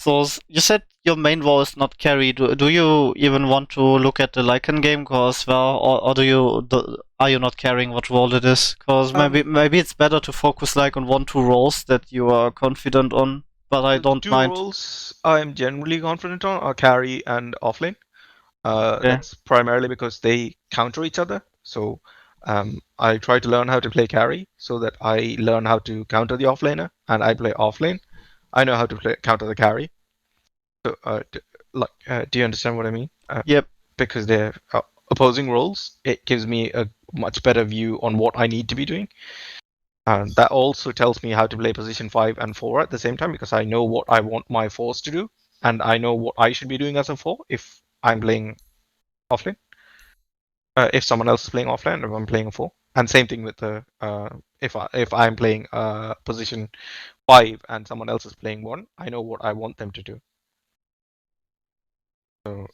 So you said your main role is not carry. Do you even want to look at the LYCAN game as well, or are you not caring what role it is? Because maybe it's better to focus like on 1-2 roles that you are confident on. But I don't two mind. roles I'm generally confident on are carry and offlane. Okay. That's primarily because they counter each other. So I try to learn how to play carry so that I learn how to counter the offlaner, and I play offlane. I know how to counter the carry. So, do you understand what I mean? Yep. Because they're opposing roles, it gives me a much better view on what I need to be doing. And that also tells me how to play position 5 and 4 at the same time, because I know what I want my 4s to do, and I know what I should be doing as a 4 if I'm playing offlane. If someone else is playing offlane, if I'm playing a 4. And same thing with the if I'm playing position 5 and someone else is playing 1, I know what I want them to do. So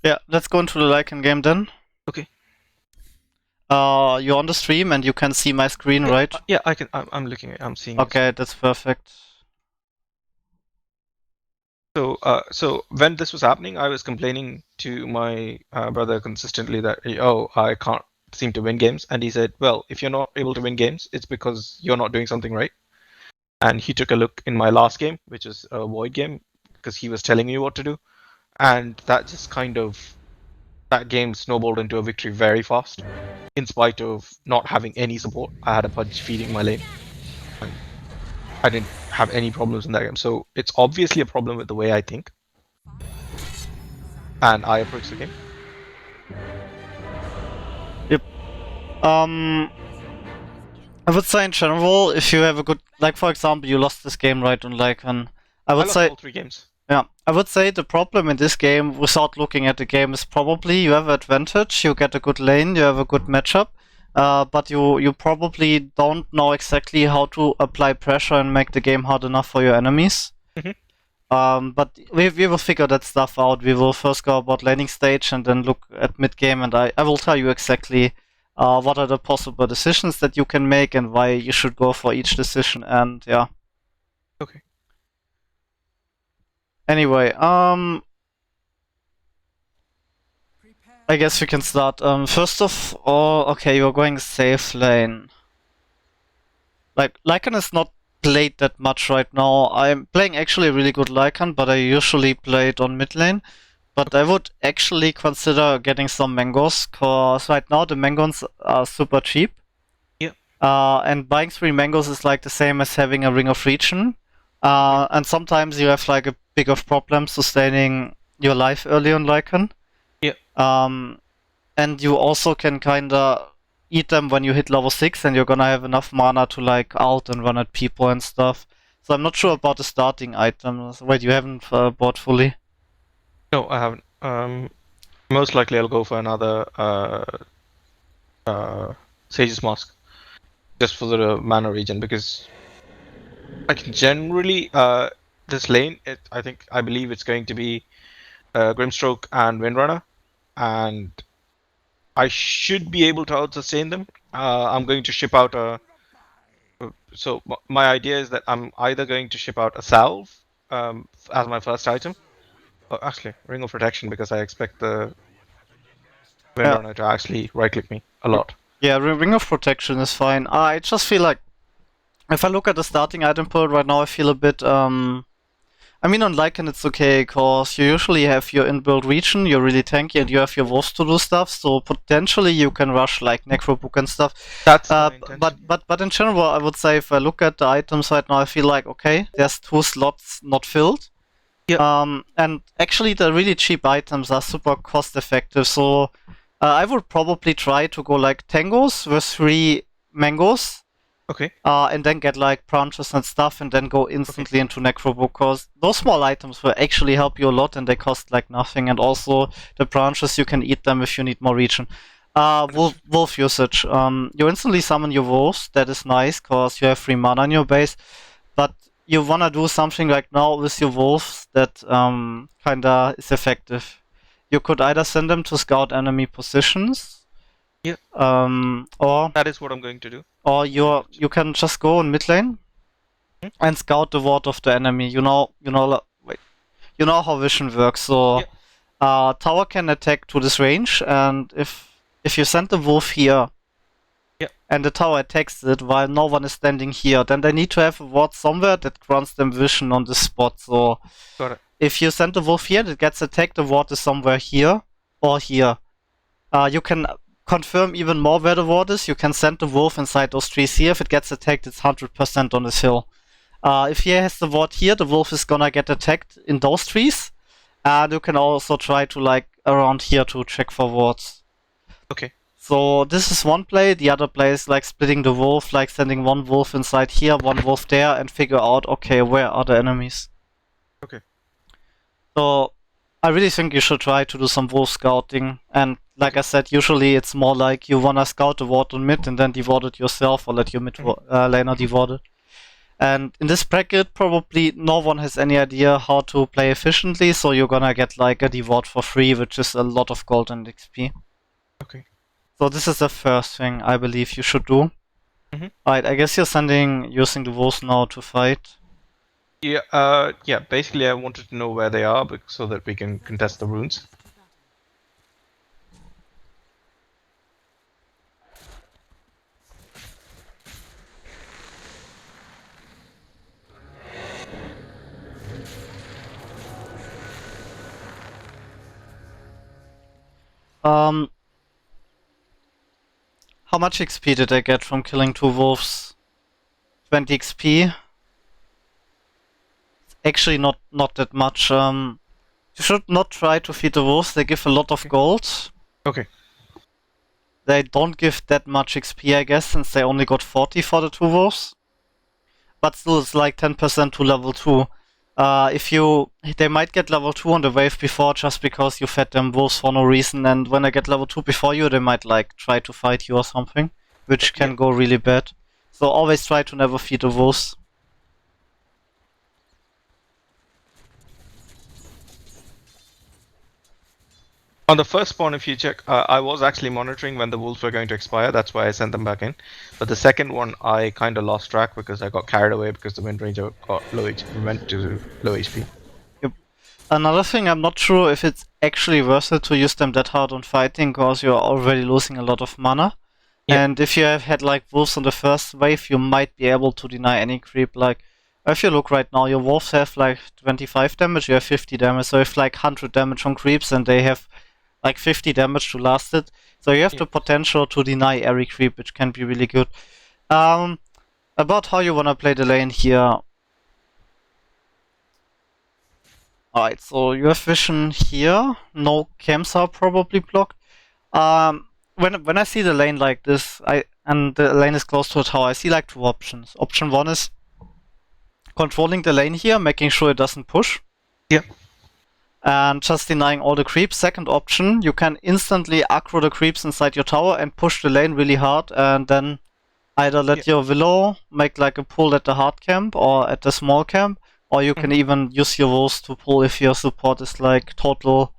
Yeah, let's go into the LYCAN game then. okay. You're on the stream and you can see my screen, right? Yeah, I can. I'm looking at. I'm seeing. Okay, that's perfect. So when this was happening, I was complaining to my brother consistently that I can't seem to win games, and he said, "Well, if you're not able to win games, it's because you're not doing something right." And he took a look in my last game, which is a void game, because he was telling me what to do, and that just that game snowballed into a victory very fast, in spite of not having any support. I had a Pudge feeding my lane. I didn't have any problems in that game. So it's obviously a problem with the way I think and I approach the game. Yep. I would say in general, if you have a good, like for example, you lost this game right on LYCAN. I lost say all 3 games. Yeah, I would say the problem in this game, without looking at the game, is probably you have advantage, you get a good lane, you have a good matchup, but you probably don't know exactly how to apply pressure and make the game hard enough for your enemies. But we will figure that stuff out. We will first go about laning stage and then look at mid game, and I will tell you exactly what are the possible decisions that you can make and why you should go for each decision. And yeah. Okay. Anyway, I guess we can start. First of all, okay, you're going safe lane. Like, LYCAN is not played that much right now. I'm playing actually a really good LYCAN, but I usually play it on mid lane. But I would actually consider getting some mangoes, cause right now the mangoes are super cheap. Yeah. And buying 3 mangoes is like the same as having a ring of region. And sometimes you have like a big of problem sustaining your life early on LYCAN. Yeah. And you also can kinda eat them when you hit level 6 and you're gonna have enough mana to like ult and run at people and stuff. So I'm not sure about the starting items. Wait, you haven't bought fully? No, I haven't. Most likely I'll go for another Sage's Mask. Just for the mana region, because I can generally this lane, I believe it's going to be Grimstroke and Windrunner, and I should be able to out-sustain them. I'm going to ship out a... So my idea is that I'm either going to ship out a Salve as my first item. Oh, actually, Ring of Protection, because I expect the Windrunner to actually right-click me a lot. Yeah, Ring of Protection is fine. I just feel like if I look at the starting item pool right now, I feel a bit I mean, on LYCAN it's okay, cause you usually have your inbuilt region, you're really tanky, and you have your wolves to do stuff, so potentially you can rush like Necrobook and stuff. That's my intention. But in general, I would say if I look at the items right now, I feel like, okay, there's 2 slots not filled. Yeah. And actually the really cheap items are super cost effective, so I would probably try to go like tangos with 3 mangoes. Okay. And then get like branches and stuff, and then go instantly into Necrobook, because those small items will actually help you a lot, and they cost like nothing. And also the branches, you can eat them if you need more region. Wolf usage. You instantly summon your wolves. That is nice, because you have 3 mana in your base. But you wanna do something like now with your wolves that kinda is effective. You could either send them to scout enemy positions. Or That is what I'm going to do. you can just go in mid lane and scout the ward of the enemy. Wait, you know how vision works. So tower can attack to this range, and if you send the wolf here, and the tower attacks it while no one is standing here, then they need to have a ward somewhere that grants them vision on this spot. So Got it. if you send the wolf here, it gets attacked. The ward is somewhere here or here. You can confirm even more where the ward is. You can send the wolf inside those trees here. If it gets attacked, it's 100% on this hill. If he has the ward here, the wolf is gonna get attacked in those trees. And you can also try to like around here to check for wards. Okay. So this is one play. The other play is like splitting the wolf, like sending one wolf inside here, one wolf there, and figure out, okay, where are the enemies? Okay. So I really think you should try to do some wolf scouting. And like I said, usually it's more like you wanna scout the ward on mid and then deward it yourself, or let your mid laner deward it. And in this bracket, probably no one has any idea how to play efficiently, so you're gonna get like a deward for free, which is a lot of gold and XP. Okay. So this is the first thing I believe you should do. Alright, I guess you're using the wolves now to fight. Yeah. Basically, I wanted to know where they are so that we can contest the runes. How much XP did I get from killing 2 wolves? 20 XP. Actually, not that much. You should not try to feed the wolves. They give a lot of gold. Okay. They don't give that much XP, I guess, since they only got 40 for the 2 wolves. But still, it's like 10% to level 2. They might get level 2 on the wave before just because you fed them wolves for no reason, and when they get level 2 before you, they might like try to fight you or something, which can go really bad. So always try to never feed the wolves. On the first spawn, if you check, I was actually monitoring when the wolves were going to expire. That's why I sent them back in. But the second one, I kind of lost track because I got carried away because the Wind Ranger got went to low HP. Yep. Another thing, I'm not sure if it's actually worth it to use them that hard on fighting because you're already losing a lot of mana. Yep. And if you have had like wolves on the first wave, you might be able to deny any creep. Like, if you look right now, your wolves have like 25 damage, you have 50 damage, so if like 100 damage on creeps and they have like 50 damage to last it. So you have the potential to deny every creep, which can be really good. About how you wanna play the lane here. Alright, so you have vision here. No camps are probably blocked. When I see the lane like this, and the lane is close to a tower, I see like 2 options. Option 1 is controlling the lane here, making sure it doesn't push. Yeah. And just denying all the creeps. Second option, you can instantly aggro the creeps inside your tower and push the lane really hard, and then either let your Willow make like a pull at the hard camp or at the small camp, or you can even use your wolves to pull if your support is like total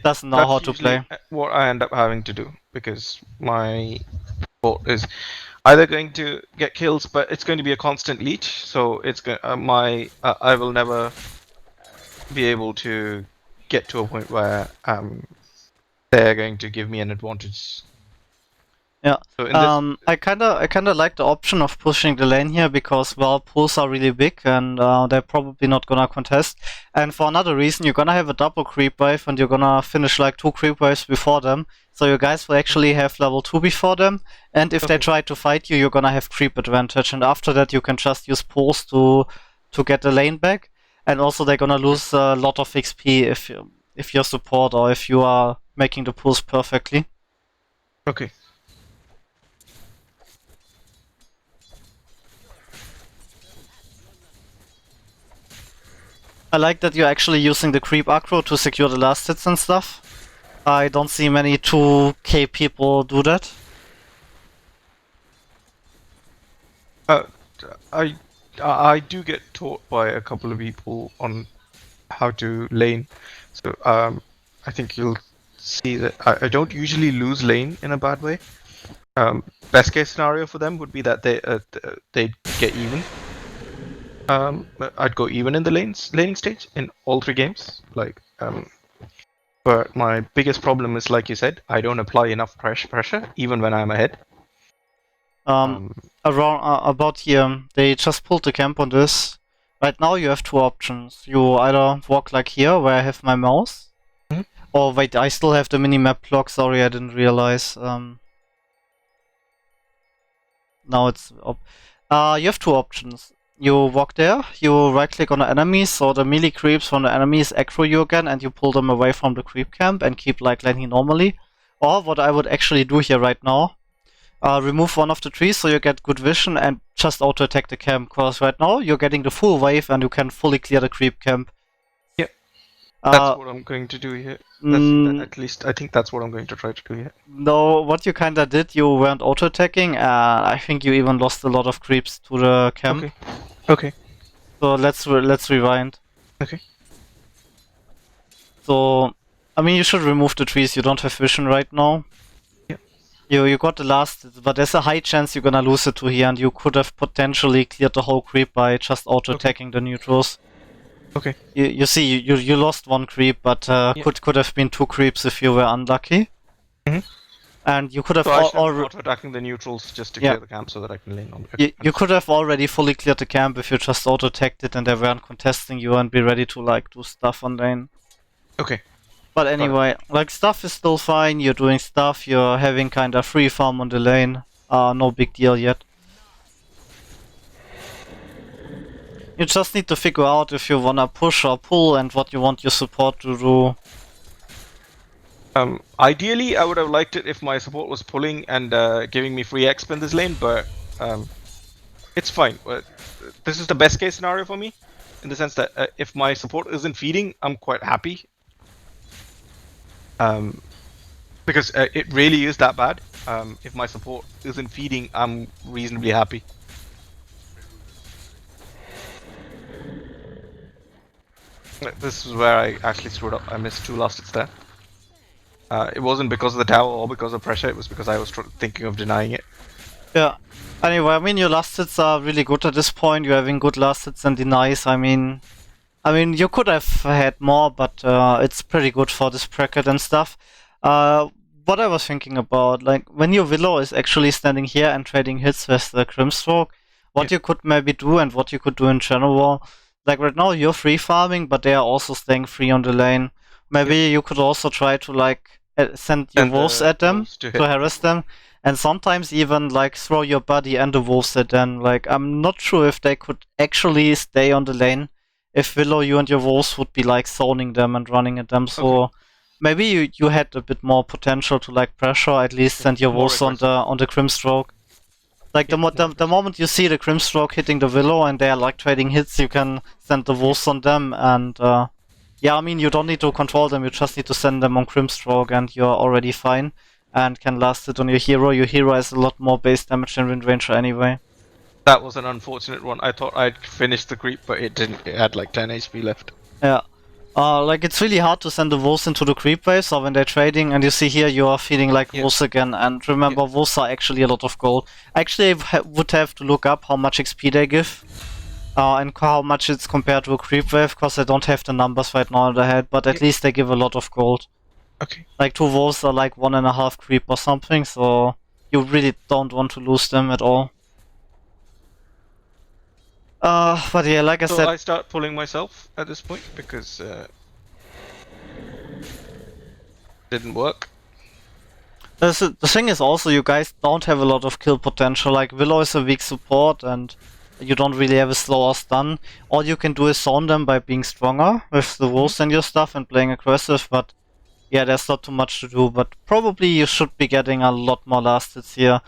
doesn't know how to play. What I end up having to do because my support is either going to get kills, but it's going to be a constant leech, so it's going I will never be able to get to a point where they're going to give me an advantage. Yeah. So I kinda like the option of pushing the lane here because pools are really big and they're probably not gonna contest. And for another reason, you're gonna have a double creep wave and you're gonna finish like 2 creep waves before them. So you guys will actually have level 2 before them. And if they try to fight you, you're gonna have creep advantage. And after that, you can just use pools to get the lane back. And also they're gonna lose a lot of XP if you're support or if you are making the pools perfectly. Okay. I like that you're actually using the creep aggro to secure the last hits and stuff. I don't see many 2k people do that. I do get taught by a couple of people on how to lane, so I think you'll see that I don't usually lose lane in a bad way. Best case scenario for them would be that they get even. I'd go even in the laning stage in all 3 games. But my biggest problem is, like you said, I don't apply enough pressure even when I'm ahead. About here, they just pulled the camp on this. Right now you have 2 options. You either walk like here, where I have my mouse, or wait, I still have the minimap block. Sorry, I didn't realize. Now it's up. You have 2 options. You walk there, you right click on the enemy, so the melee creeps from the enemies aggro you again, and you pull them away from the creep camp and keep like landing normally. Or what I would actually do here right now, remove one of the trees so you get good vision and just auto attack the camp, because right now you're getting the full wave and you can fully clear the creep camp. Yep. That's what I'm going to do here. At least I think that's what I'm going to try to do here. No, what you kinda did, you weren't auto attacking, I think you even lost a lot of creeps to the camp. Okay. So let's rewind. Okay. So, I mean, you should remove the trees. You don't have vision right now. Yep. You got the last, but there's a high chance you're gonna lose it to here, and you could have potentially cleared the whole creep by just auto attacking the neutrals. Okay. You see, you lost 1 creep, but could have been 2 creeps if you were unlucky. And you could have auto attacking the neutrals just to clear the camp so that I can lane on. You could have already fully cleared the camp if you just auto attacked it and they weren't contesting you and be ready to like do stuff on lane. Okay. But anyway, like stuff is still fine. You're doing stuff. You're having kind of free farm on the lane. No big deal yet. You just need to figure out if you wanna push or pull and what you want your support to do. Ideally, I would have liked it if my support was pulling and giving me free exp in this lane, but it's fine. This is the best case scenario for me, in the sense that if my support isn't feeding, I'm quite happy. Because it really is that bad. If my support isn't feeding, I'm reasonably happy. This is where I actually screwed up. I missed 2 last hits there. It wasn't because of the tower or because of pressure, it was because I was thinking of denying it. Yeah. Anyway, I mean, your last hits are really good at this point. You're having good last hits and denies. I mean, you could have had more, but it's pretty good for this bracket and stuff. What I was thinking about, like, when your Willow is actually standing here and trading hits with the Grimstroke, what you could maybe do and what you could do in general, like right now you're free farming, but they are also staying free on the lane. Maybe you could also try to like send your wolves at them to harass them, and sometimes even like throw your buddy and the wolves at them. Like, I'm not sure if they could actually stay on the lane if Willow, you and your wolves would be like zoning them and running at them. So maybe you had a bit more potential to like pressure, at least send your wolves on the Grimstroke. Like the moment you see the Grimstroke hitting the Willow and they are like trading hits, you can send the wolves on them, and yeah, I mean, you don't need to control them, you just need to send them on Grimstroke and you're already fine and can last it on your hero. Your hero has a lot more base damage than Wind Ranger anyway. That was an unfortunate one. I thought I'd finished the creep, but it didn't. It had like 10 HP left. Yeah. Like, it's really hard to send the wolves into the creep waves or when they're trading, and you see here you are feeling like wolves again, and remember, wolves are actually a lot of gold. Actually, I would have to look up how much XP they give, and how much it's compared to a creep wave, because I don't have the numbers right now in the head, but at least they give a lot of gold. Okay. Like 2 wolves are like 1.5 creep or something, so you really don't want to lose them at all. But yeah, like I said... So I start pulling myself at this point, because didn't work. The thing is also, you guys don't have a lot of kill potential. Like, Willow is a weak support, and you don't really have a slow or stun. All you can do is zone them by being stronger with the wolves and your stuff and playing aggressive, but yeah, there's not too much to do, but probably you should be getting a lot more last hits here.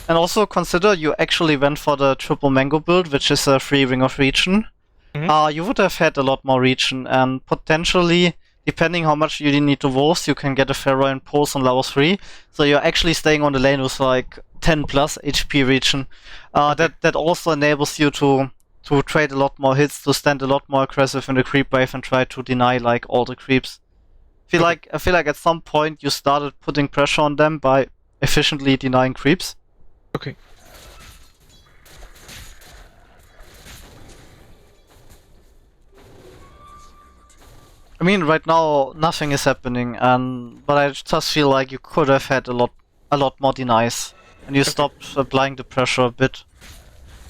And also consider you actually went for the triple mango build, which is a free ring of region. You would have had a lot more region, and potentially, depending how much you need to wolves, you can get a Pharaoh and pulse on level 3. So you're actually staying on the lane with like 10 plus HP region. That also enables you to trade a lot more hits, to stand a lot more aggressive in the creep wave and try to deny like all the creeps. I feel like at some point you started putting pressure on them by efficiently denying creeps. Okay. I mean, right now nothing is happening, but I just feel like you could have had a lot more denies, and you stopped applying the pressure a bit.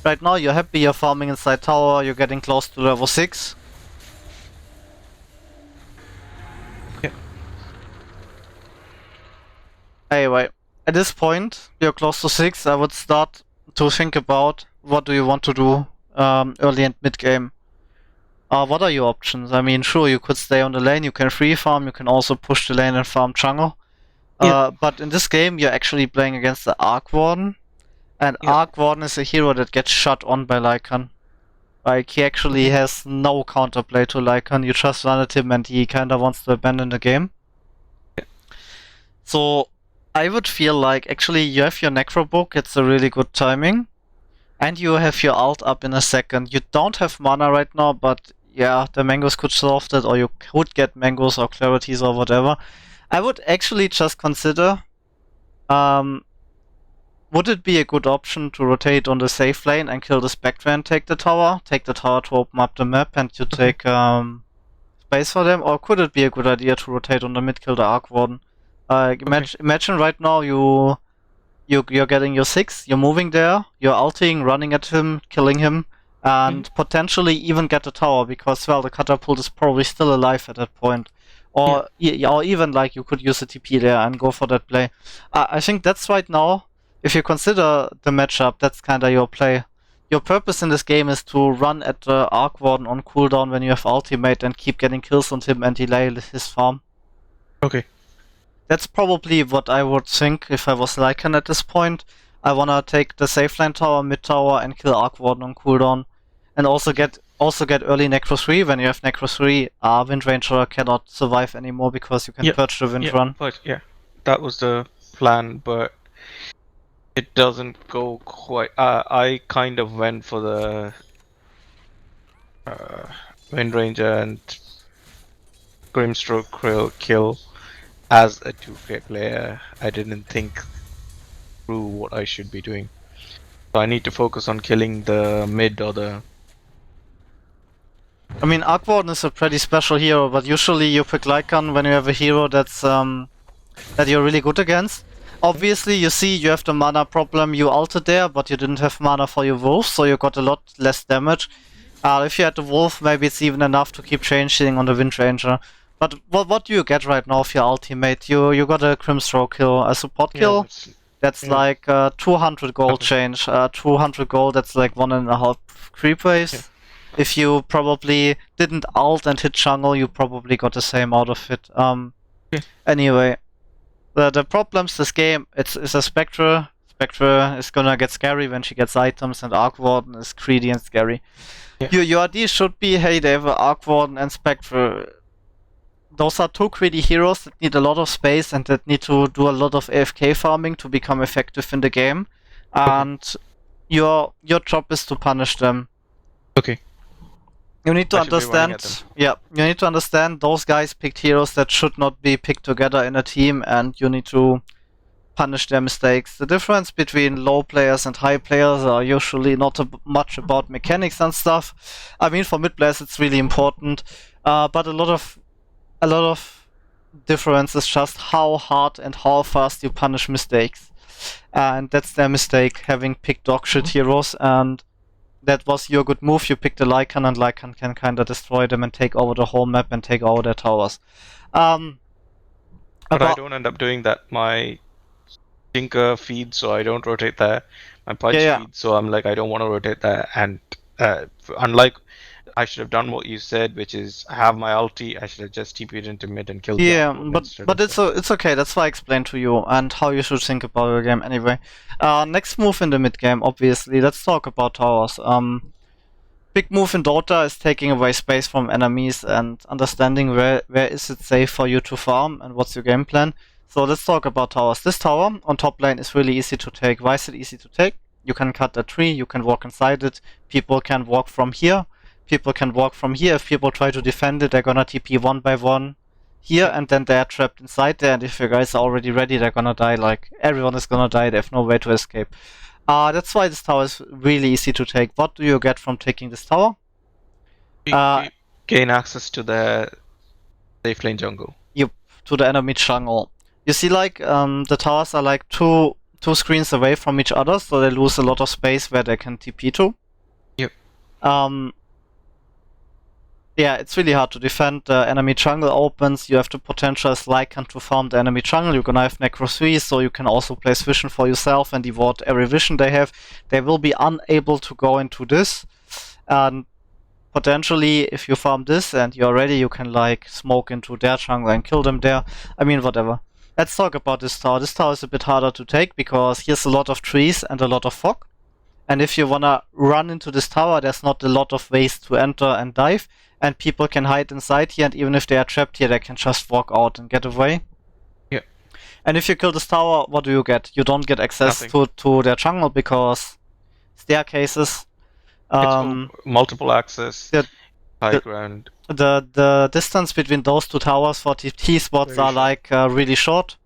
Right now you're happy, you're farming inside tower, you're getting close to level 6. Yeah. Anyway, at this point, you're close to 6, I would start to think about what do you want to do early and mid game. What are your options? I mean, sure, you could stay on the lane, you can free farm, you can also push the lane and farm jungle. But in this game, you're actually playing against the Arc Warden, and Arc Warden is a hero that gets shut on by LYCAN. Like, he actually has no counterplay to LYCAN, you just run at him and he kinda wants to abandon the game. So, I would feel like, actually, you have your Necro book, it's a really good timing. And you have your ult up in a second. You don't have mana right now, but yeah, the mangoes could solve that, or you could get mangoes or clarities or whatever. I would actually just consider, would it be a good option to rotate on the safe lane and kill the Spectre and take the tower to open up the map and you take space for them, or could it be a good idea to rotate on the mid, kill the Arc Warden? Imagine right now you're getting your 6, you're moving there, you're ulting, running at him, killing him, and potentially even get the tower, because, well, the catapult is probably still alive at that point. Or even, like, you could use a TP there and go for that play. I think that's right now, if you consider the matchup, that's kinda your play. Your purpose in this game is to run at the Arc Warden on cooldown when you have ultimate and keep getting kills on him and delay his farm. Okay. That's probably what I would think if I was LYCAN at this point. I wanna take the safe lane tower, mid tower, and kill Arc Warden on cooldown. And also get early Necro 3. When you have Necro 3, Wind Ranger cannot survive anymore because you can purge the Wind Run. But that was the plan, but it doesn't go quite. I kind of went for the Wind Ranger and Grimstroke kill as a 2K player. I didn't think through what I should be doing. So I need to focus on killing the mid or the... I mean, Arc Warden is a pretty special hero, but usually you pick LYCAN when you have a hero that's that you're really good against. Obviously, you see you have the mana problem, you ulted there, but you didn't have mana for your wolf, so you got a lot less damage. If you had the wolf, maybe it's even enough to keep changing on the Wind Ranger. But what do you get right now with your ultimate? You got a Grimstroke kill, a support kill. That's like 200 gold change. 200 gold, that's like 1.5 creep waves. If you probably didn't ult and hit jungle, you probably got the same out of it. Anyway, the problems this game, it's a Spectre. Spectre is gonna get scary when she gets items, and Arc Warden is greedy and scary. Your ID should be, hey, they have Arc Warden and Spectre. Those are two greedy heroes that need a lot of space and that need to do a lot of AFK farming to become effective in the game. And your job is to punish them. Okay. You need to understand, you need to understand those guys picked heroes that should not be picked together in a team, and you need to punish their mistakes. The difference between low players and high players are usually not much about mechanics and stuff. I mean, for mid players it's really important, but a lot of difference is just how hard and how fast you punish mistakes. And that's their mistake, having picked dogshit heroes, and that was your good move. You picked a LYCAN, and LYCAN can kinda destroy them and take over the whole map and take over their towers. But I don't end up doing that. My Tinker feeds, so I don't rotate there. My Punch feeds, so I'm like, I don't want to rotate there. And unlike, I should have done what you said, which is have my ulti. I should have just TP'd into mid and killed. But it's okay. That's why I explained to you and how you should think about your game. Anyway, next move in the mid game, obviously. Let's talk about towers. Big move in Dota is taking away space from enemies and understanding where is it safe for you to farm and what's your game plan. So let's talk about towers. This tower on top lane is really easy to take. Why is it easy to take? You can cut a tree, you can walk inside it, people can walk from here. People can walk from here. If people try to defend it, they're gonna TP one by one. here, and then they're trapped inside there, and if your guys are already ready, they're gonna die. Like, everyone is gonna die, they have no way to escape. That's why this tower is really easy to take. What do you get from taking this tower? You gain access to the safe lane jungle. To the enemy jungle. You see, like, the towers are like two screens away from each other, so they lose a lot of space where they can TP to. Yep. Yeah, it's really hard to defend. The enemy jungle opens, you have the potential as LYCAN to farm the enemy jungle. You're gonna have Necro 3, so you can also place vision for yourself and devote every vision they have. They will be unable to go into this. And potentially, if you farm this and you're ready, you can like smoke into their jungle and kill them there. I mean, whatever. Let's talk about this tower. This tower is a bit harder to take because here's a lot of trees and a lot of fog. And if you wanna run into this tower, there's not a lot of ways to enter and dive. And people can hide inside here, and even if they are trapped here, they can just walk out and get away. Yeah. And if you kill this tower, what do you get? You don't get access to their jungle because staircases. It's multiple access, high ground. The distance between those two towers for TP spots are like really short.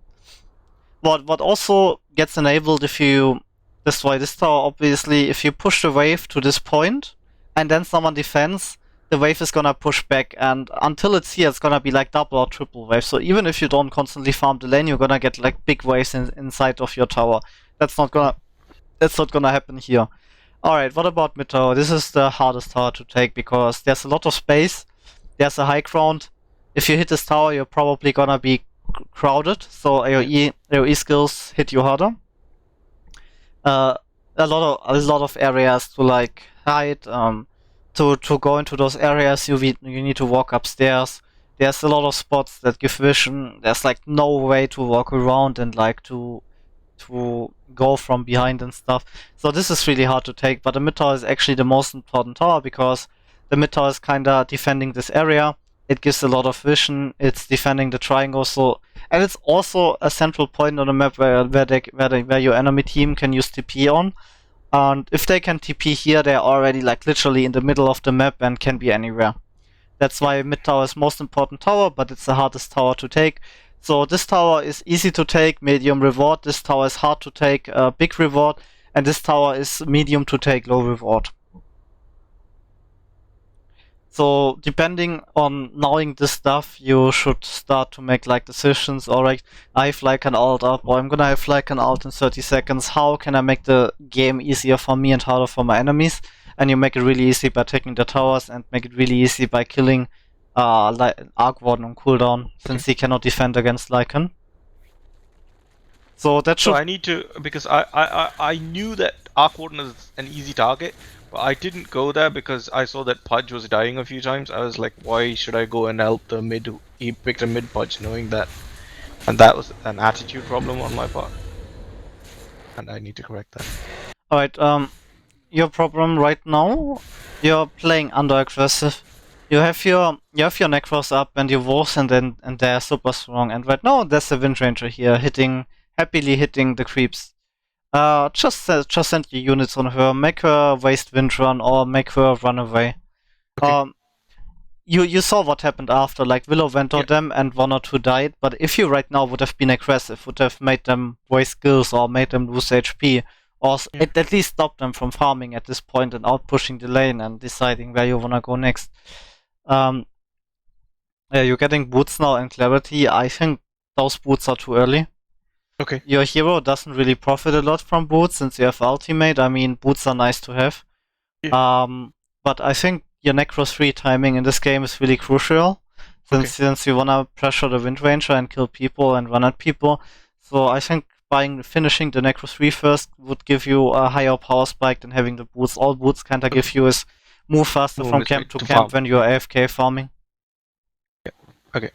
What also gets enabled if you destroy this tower, obviously, if you push the wave to this point and then someone defends, the wave is gonna push back, and until it's here, it's gonna be like double or triple wave. So even if you don't constantly farm the lane, you're gonna get like big waves inside of your tower. That's not gonna happen here. Alright, what about mid tower? This is the hardest tower to take because there's a lot of space, there's a high ground. If you hit this tower, you're probably gonna be crowded, so AoE skills hit you harder. A lot of areas to like hide. To go into those areas, you need to walk upstairs. There's a lot of spots that give vision. There's like no way to walk around and like to go from behind and stuff. So this is really hard to take, but the mid tower is actually the most important tower because the mid tower is kinda defending this area. It gives a lot of vision. It's defending the triangle, and it's also a central point on the map where your enemy team can use TP on. And if they can TP here, they're already like literally in the middle of the map and can be anywhere. That's why mid tower is most important tower, but it's the hardest tower to take. So this tower is easy to take, medium reward. This tower is hard to take, big reward. And this tower is medium to take, low reward. So depending on knowing this stuff, you should start to make like decisions. Alright, I have like an alt up, or I'm gonna have like an alt in 30 seconds. How can I make the game easier for me and harder for my enemies? And you make it really easy by taking the towers, and make it really easy by killing Arc Warden on cooldown, since he cannot defend against LYCAN. So that should. So I need to, because I knew that Arc Warden is an easy target, but I didn't go there because I saw that Pudge was dying a few times. I was like, why should I go and help the mid? He picked a mid Pudge knowing that. And that was an attitude problem on my part. And I need to correct that. Alright, your problem right now, you're playing under aggressive. You have your Necros up and your Wolves, and they're super strong. And right now there's a Wind Ranger here happily hitting the creeps. Just send your units on her, make her waste wind run or make her run away. Okay. You saw what happened after, like Willow went on them and 1 or 2 died, but if you right now would have been aggressive, would have made them waste skills or made them lose HP, or at least stop them from farming at this point and out pushing the lane and deciding where you wanna go next. You're getting boots now in Clarity. I think those boots are too early. Okay. Your hero doesn't really profit a lot from boots since you have ultimate. I mean, boots are nice to have. Yeah. But I think your Necro 3 timing in this game is really crucial since you wanna pressure the Wind Ranger and kill people and run at people. So I think finishing the Necro 3 first would give you a higher power spike than having the boots. All boots kinda give you is move faster from camp to camp when you're AFK farming. Yeah. Okay.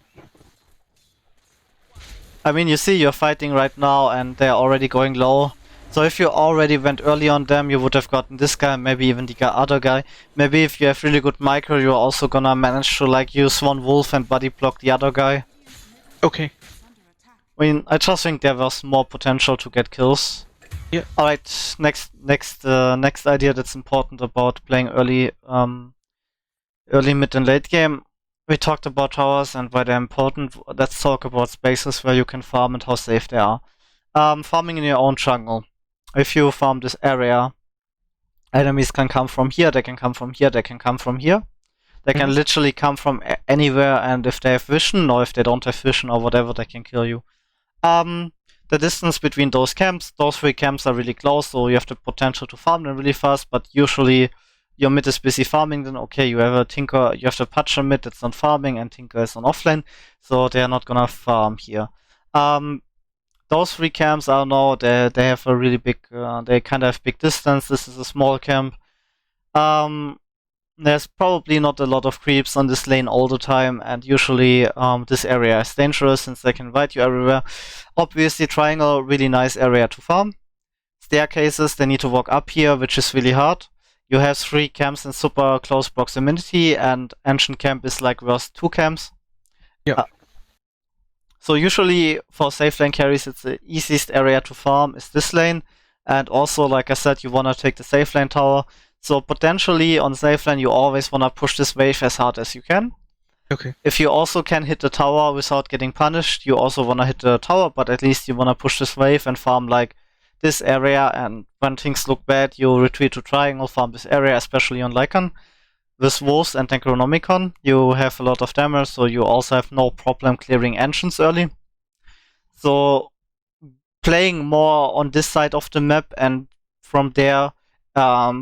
I mean, you see you're fighting right now and they're already going low. So if you already went early on them, you would have gotten this guy, maybe even the other guy. Maybe if you have really good micro, you're also gonna manage to like use one wolf and body block the other guy. Okay. I mean, I just think there was more potential to get kills. Yeah. Alright, next idea that's important about playing early, mid and late game. we talked about towers and why they're important. Let's talk about spaces where you can farm and how safe they are. Farming in your own jungle. If you farm this area, enemies can come from here, they can come from here, they can come from here. They can literally come from anywhere, and if they have vision, or if they don't have vision, or whatever, they can kill you. The distance between those camps, those 3 camps are really close, so you have the potential to farm them really fast, but usually your mid is busy farming, then okay, you have a Tinker, you have the Patcher mid that's not farming, and Tinker is on offlane, so they're not gonna farm here. Those 3 camps are now, they have a really big, they kind of have big distance. This is a small camp. There's probably not a lot of creeps on this lane all the time, and usually this area is dangerous since they can invite you everywhere. Obviously, triangle, really nice area to farm. Staircases, they need to walk up here, which is really hard. You have 3 camps in super close proximity, and ancient camp is like worst 2 camps. Yeah. So usually for safe lane carries, it's the easiest area to farm is this lane. And also, like I said, you want to take the safe lane tower. So potentially on safe lane, you always want to push this wave as hard as you can. Okay. If you also can hit the tower without getting punished, you also want to hit the tower, but at least you want to push this wave and farm like this area. And when things look bad, you retreat to triangle, farm this area, especially on LYCAN. With Wolves and Necronomicon, you have a lot of damage, so you also have no problem clearing engines early. So playing more on this side of the map, and from there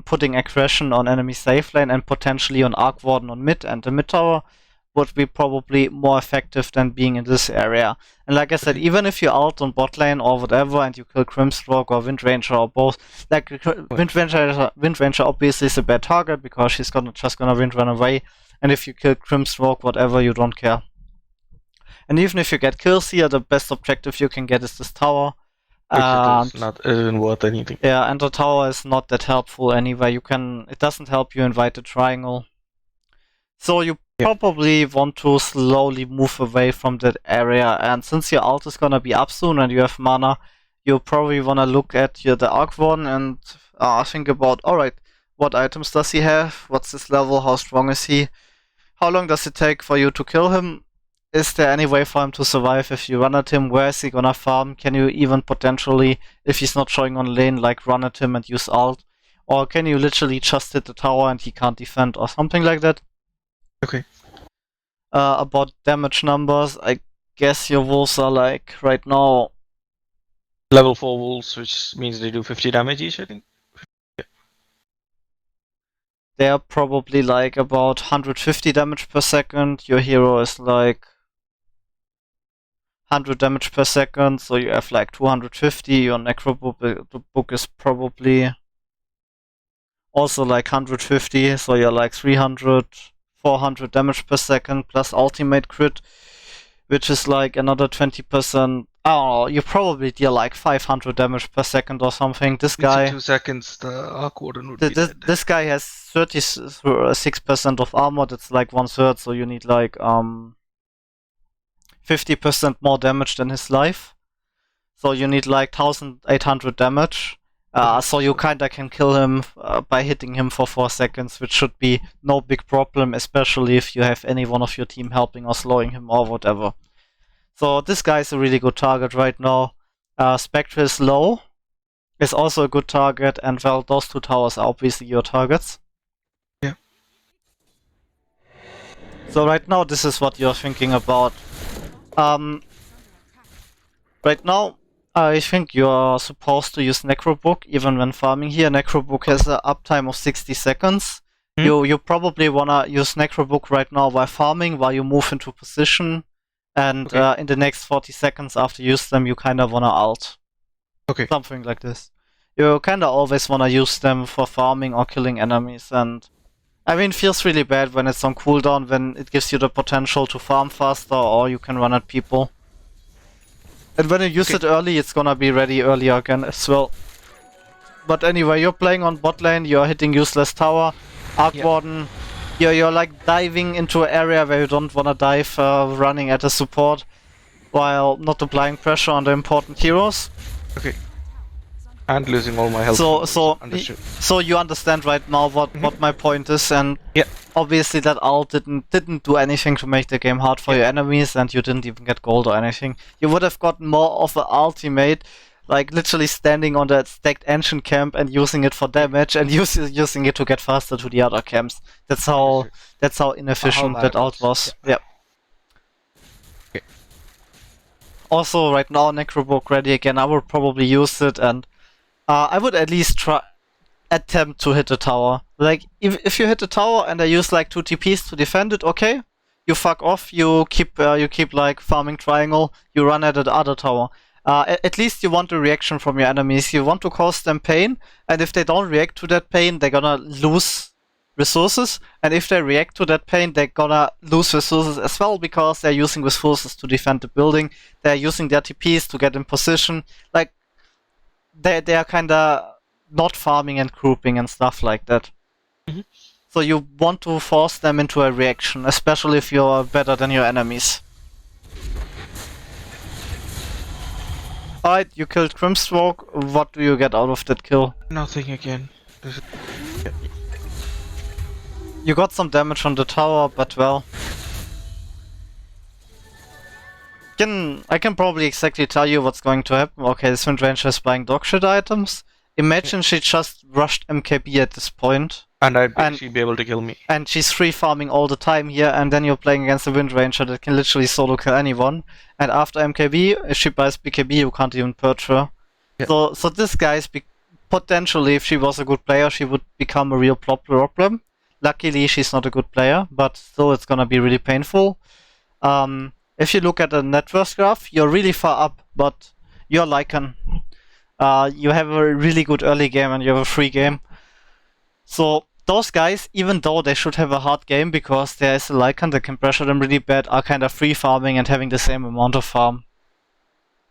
putting aggression on enemy safe lane and potentially on Arc Warden on mid and the mid tower would be probably more effective than being in this area. And like I said, even if you ult on bot lane or whatever and you kill Grimstroke or Wind Ranger or both, like Wind Ranger obviously is a bad target because she's just gonna wind run away, and if you kill Grimstroke, whatever, you don't care. And even if you get kills here, the best objective you can get is this tower. Which it is not even worth anything. Yeah, and the tower is not that helpful anyway. It doesn't help you invite a triangle. So you probably want to slowly move away from that area, and since your ult is gonna be up soon and you have mana, you probably wanna look at the Arc Warden and think about, alright, what items does he have? What's his level? How strong is he? How long does it take for you to kill him? Is there any way for him to survive if you run at him? Where is he gonna farm? Can you even potentially, if he's not showing on lane, like run at him and use ult? Or can you literally just hit the tower and he can't defend or something like that? Okay. About damage numbers, I guess your wolves are like right now level 4 wolves, which means they do 50 damage each, I think. Yeah. They're probably like about 150 damage per second. Your hero is like 100 damage per second, so you have like 250. Your Necrobook is probably also like 150, so you're like 300. 400 damage per second plus ultimate crit, which is like another 20%. I don't know, you probably deal like 500 damage per second or something. This guy, 2 seconds, the Arc Warden would be dead. This guy has 36% of armor, that's like 1/3, so you need like 50% more damage than his life. So you need like 1800 damage. So you kinda can kill him by hitting him for 4 seconds, which should be no big problem, especially if you have any one of your team helping or slowing him or whatever. So this guy is a really good target right now. Spectre is low, is also a good target, and well, those 2 towers are obviously your targets. Yeah. So right now, this is what you're thinking about. Right now, I think you're supposed to use Necrobook even when farming here. Necrobook has an uptime of 60 seconds. You probably wanna use Necrobook right now while farming, while you move into position, and in the next 40 seconds after you use them, you kinda wanna ult. Okay. Something like this. You kinda always wanna use them for farming or killing enemies, and I mean, it feels really bad when it's on cooldown, when it gives you the potential to farm faster or you can run at people. And when you use it early, it's gonna be ready earlier again as well. But anyway, you're playing on bot lane, you're hitting useless tower, Arc Warden, you're like diving into an area where you don't wanna dive, running at a support, while not applying pressure on the important heroes. Okay. And losing all my health. So you understand right now what my point is, and yeah, obviously that ult didn't do anything to make the game hard for your enemies, and you didn't even get gold or anything. You would have gotten more of an ultimate, like literally standing on that stacked ancient camp and using it for damage, and using it to get faster to the other camps. That's how inefficient that ult was. Yeah. Okay. Also, right now, Necrobook ready again. I would probably use it, and I would at least attempt to hit the tower. Like, if you hit the tower and I use like 2 TPs to defend it, okay. You fuck off, you keep like farming triangle, you run at the other tower. At least you want a reaction from your enemies. You want to cause them pain, and if they don't react to that pain, they're gonna lose resources, and if they react to that pain, they're gonna lose resources as well, because they're using resources to defend the building, they're using their TPs to get in position. Like, they are kinda not farming and grouping and stuff like that. Mm-hmm. So you want to force them into a reaction, especially if you're better than your enemies. Alright, you killed Grimstroke. What do you get out of that kill? Nothing again. You got some damage on the tower, but well. I can probably exactly tell you what's going to happen. Okay, this Wind Ranger is buying dogshit items. Imagine she just rushed MKB at this point. And she'd be able to kill me. And she's free farming all the time here, and then you're playing against a Wind Ranger that can literally solo kill anyone. And after MKB, if she buys BKB, you can't even purge her. Yeah. So this guy's potentially, if she was a good player, she would become a real problem. Luckily, she's not a good player, but still it's gonna be really painful. If you look at the net worth graph, you're really far up, but you're LYCAN. You have a really good early game and you have a free game. So those guys, even though they should have a hard game because there is a LYCAN that can pressure them really bad, are kind of free farming and having the same amount of farm.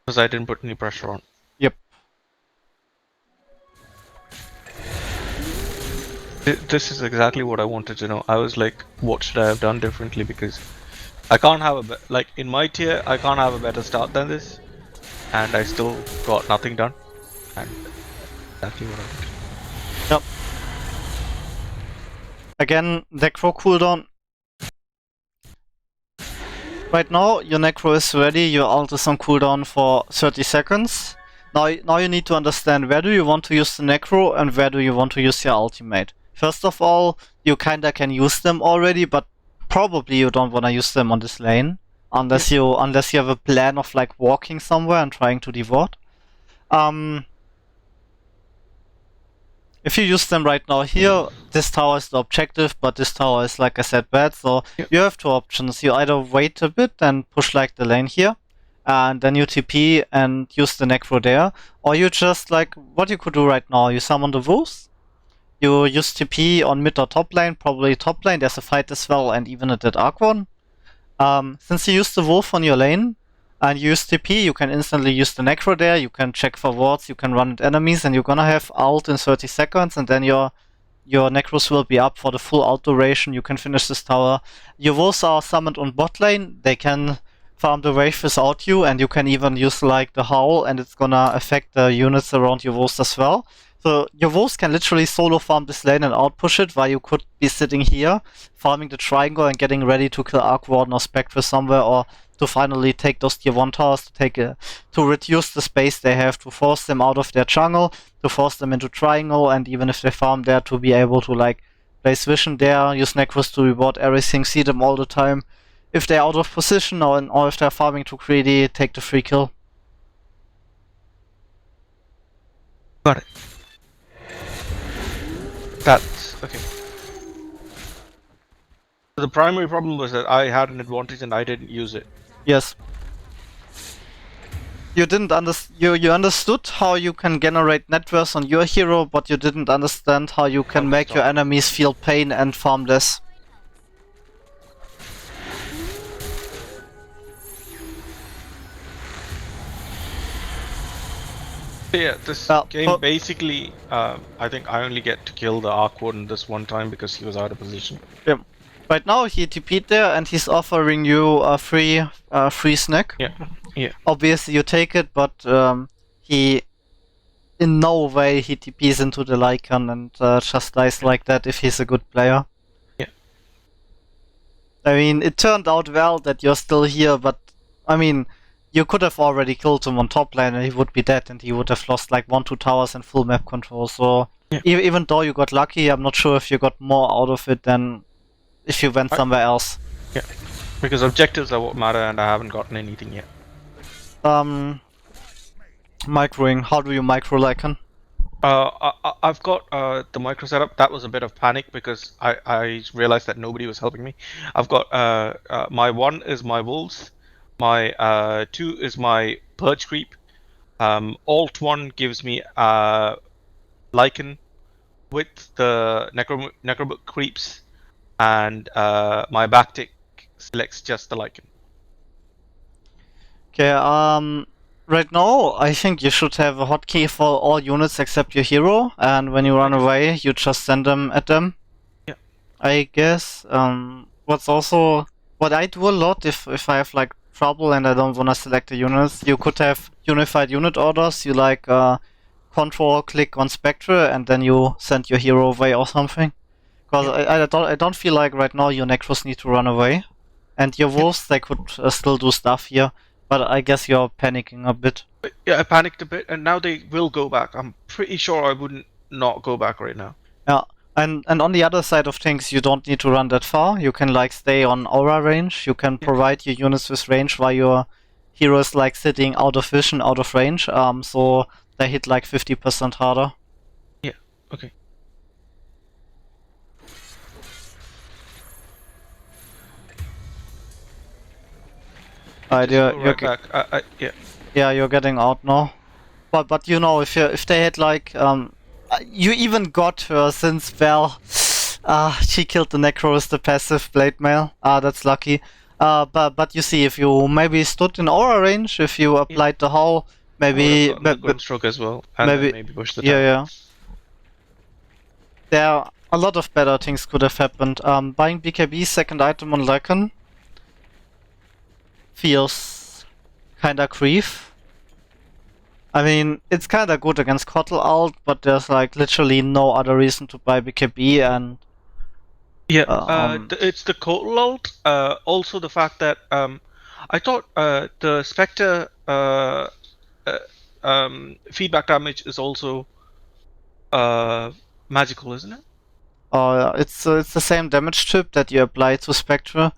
Because I didn't put any pressure on. Yep. This is exactly what I wanted to know. I was like, what should I have done differently? Because I can't have in my tier, I can't have a better start than this, and I still got nothing done. And exactly what I wanted. Yep. Again, Necro cooldown. Right now, your Necro is ready, your ult is on cooldown for 30 seconds. Now you need to understand where do you want to use the Necro and where do you want to use your ultimate. First of all, you kinda can use them already, but probably you don't want to use them on this lane. Unless you have a plan of like walking somewhere and trying to devote. If you use them right now here, this tower is the objective, but this tower is, like I said, bad. So you have 2 options. You either wait a bit and push like the lane here, and then you TP and use the Necro there, or you just like what you could do right now. You summon the wolves. You use TP on mid or top lane, probably top lane. There's a fight as well, and even a dead Archon. Since you use the wolf on your lane and you use TP, you can instantly use the Necro there, you can check for wards, you can run at enemies, and you're gonna have ult in 30 seconds, and then your Necros will be up for the full ult duration. You can finish this tower. Your wolves are summoned on bot lane, they can farm the wave without you, and you can even use like the howl, and it's gonna affect the units around your wolves as well. So your wolves can literally solo farm this lane and outpush it, while you could be sitting here, farming the triangle and getting ready to kill Arc Warden or Spectre somewhere, or to finally take those tier 1 towers, to reduce the space they have, to force them out of their jungle, to force them into triangle, and even if they farm there, to be able to like place vision there, use Necros to reward everything, see them all the time. If they're out of position or if they're farming too greedy, take the free kill. Got it. That's okay. The primary problem was that I had an advantage and I didn't use it. Yes. You didn't you understood how you can generate net worth on your hero, but you didn't understand how you can make your enemies feel pain and farm less. Yeah, this game basically, I think I only get to kill the Arc Warden this one time because he was out of position. Yeah. Right now he TP'd there and he's offering you a free snack. Yeah. Obviously you take it, but he in no way he TPs into the LYCAN and just dies like that if he's a good player. Yeah. I mean, it turned out well that you're still here, but I mean, you could have already killed him on top lane and he would be dead and he would have lost like 1-2 towers and full map control. So Yeah. even though you got lucky, I'm not sure if you got more out of it than if you went somewhere else. Yeah, because objectives are what matter, and I haven't gotten anything yet. Microing. How do you micro LYCAN? I've got the micro setup. That was a bit of panic because I realized that nobody was helping me. I've got my 1 is my wolves, my 2 is my purge creep. Alt 1 gives me LYCAN with the necrobook creeps, and my backtick selects just the LYCAN. Okay, right now I think you should have a hotkey for all units except your hero, and when you run away, you just send them at them. Yeah. I guess. What I do a lot if I have like trouble and I don't wanna select the units, you could have unified unit orders. You like control click on Spectre and then you send your hero away or something. Because I don't feel like right now your Necros need to run away, and your wolves they could still do stuff here. But I guess you're panicking a bit. Yeah, I panicked a bit, and now they will go back. I'm pretty sure I wouldn't not go back right now. Yeah, and on the other side of things, you don't need to run that far. You can like stay on aura range. You can provide your units with range while your hero is like sitting out of vision, out of range. So they hit like 50% harder. Yeah. Okay. You're back. Yeah. Yeah, you're getting out now. But you know, if they had like you even got her since she killed the Necro with the passive blade mail. That's lucky. But you see, if you maybe stood in aura range, if you applied the hull, maybe golden stroke as well, and maybe push the yeah. There a lot of better things could have happened. Buying BKB's second item on LYCAN feels kinda grief. I mean, it's kinda good against Kotl ult, but there's like literally no other reason to buy BKB and it's the Kotl ult. Also the fact that I thought the Spectre feedback damage is also magical, isn't it? It's the same damage chip that you apply to Spectre.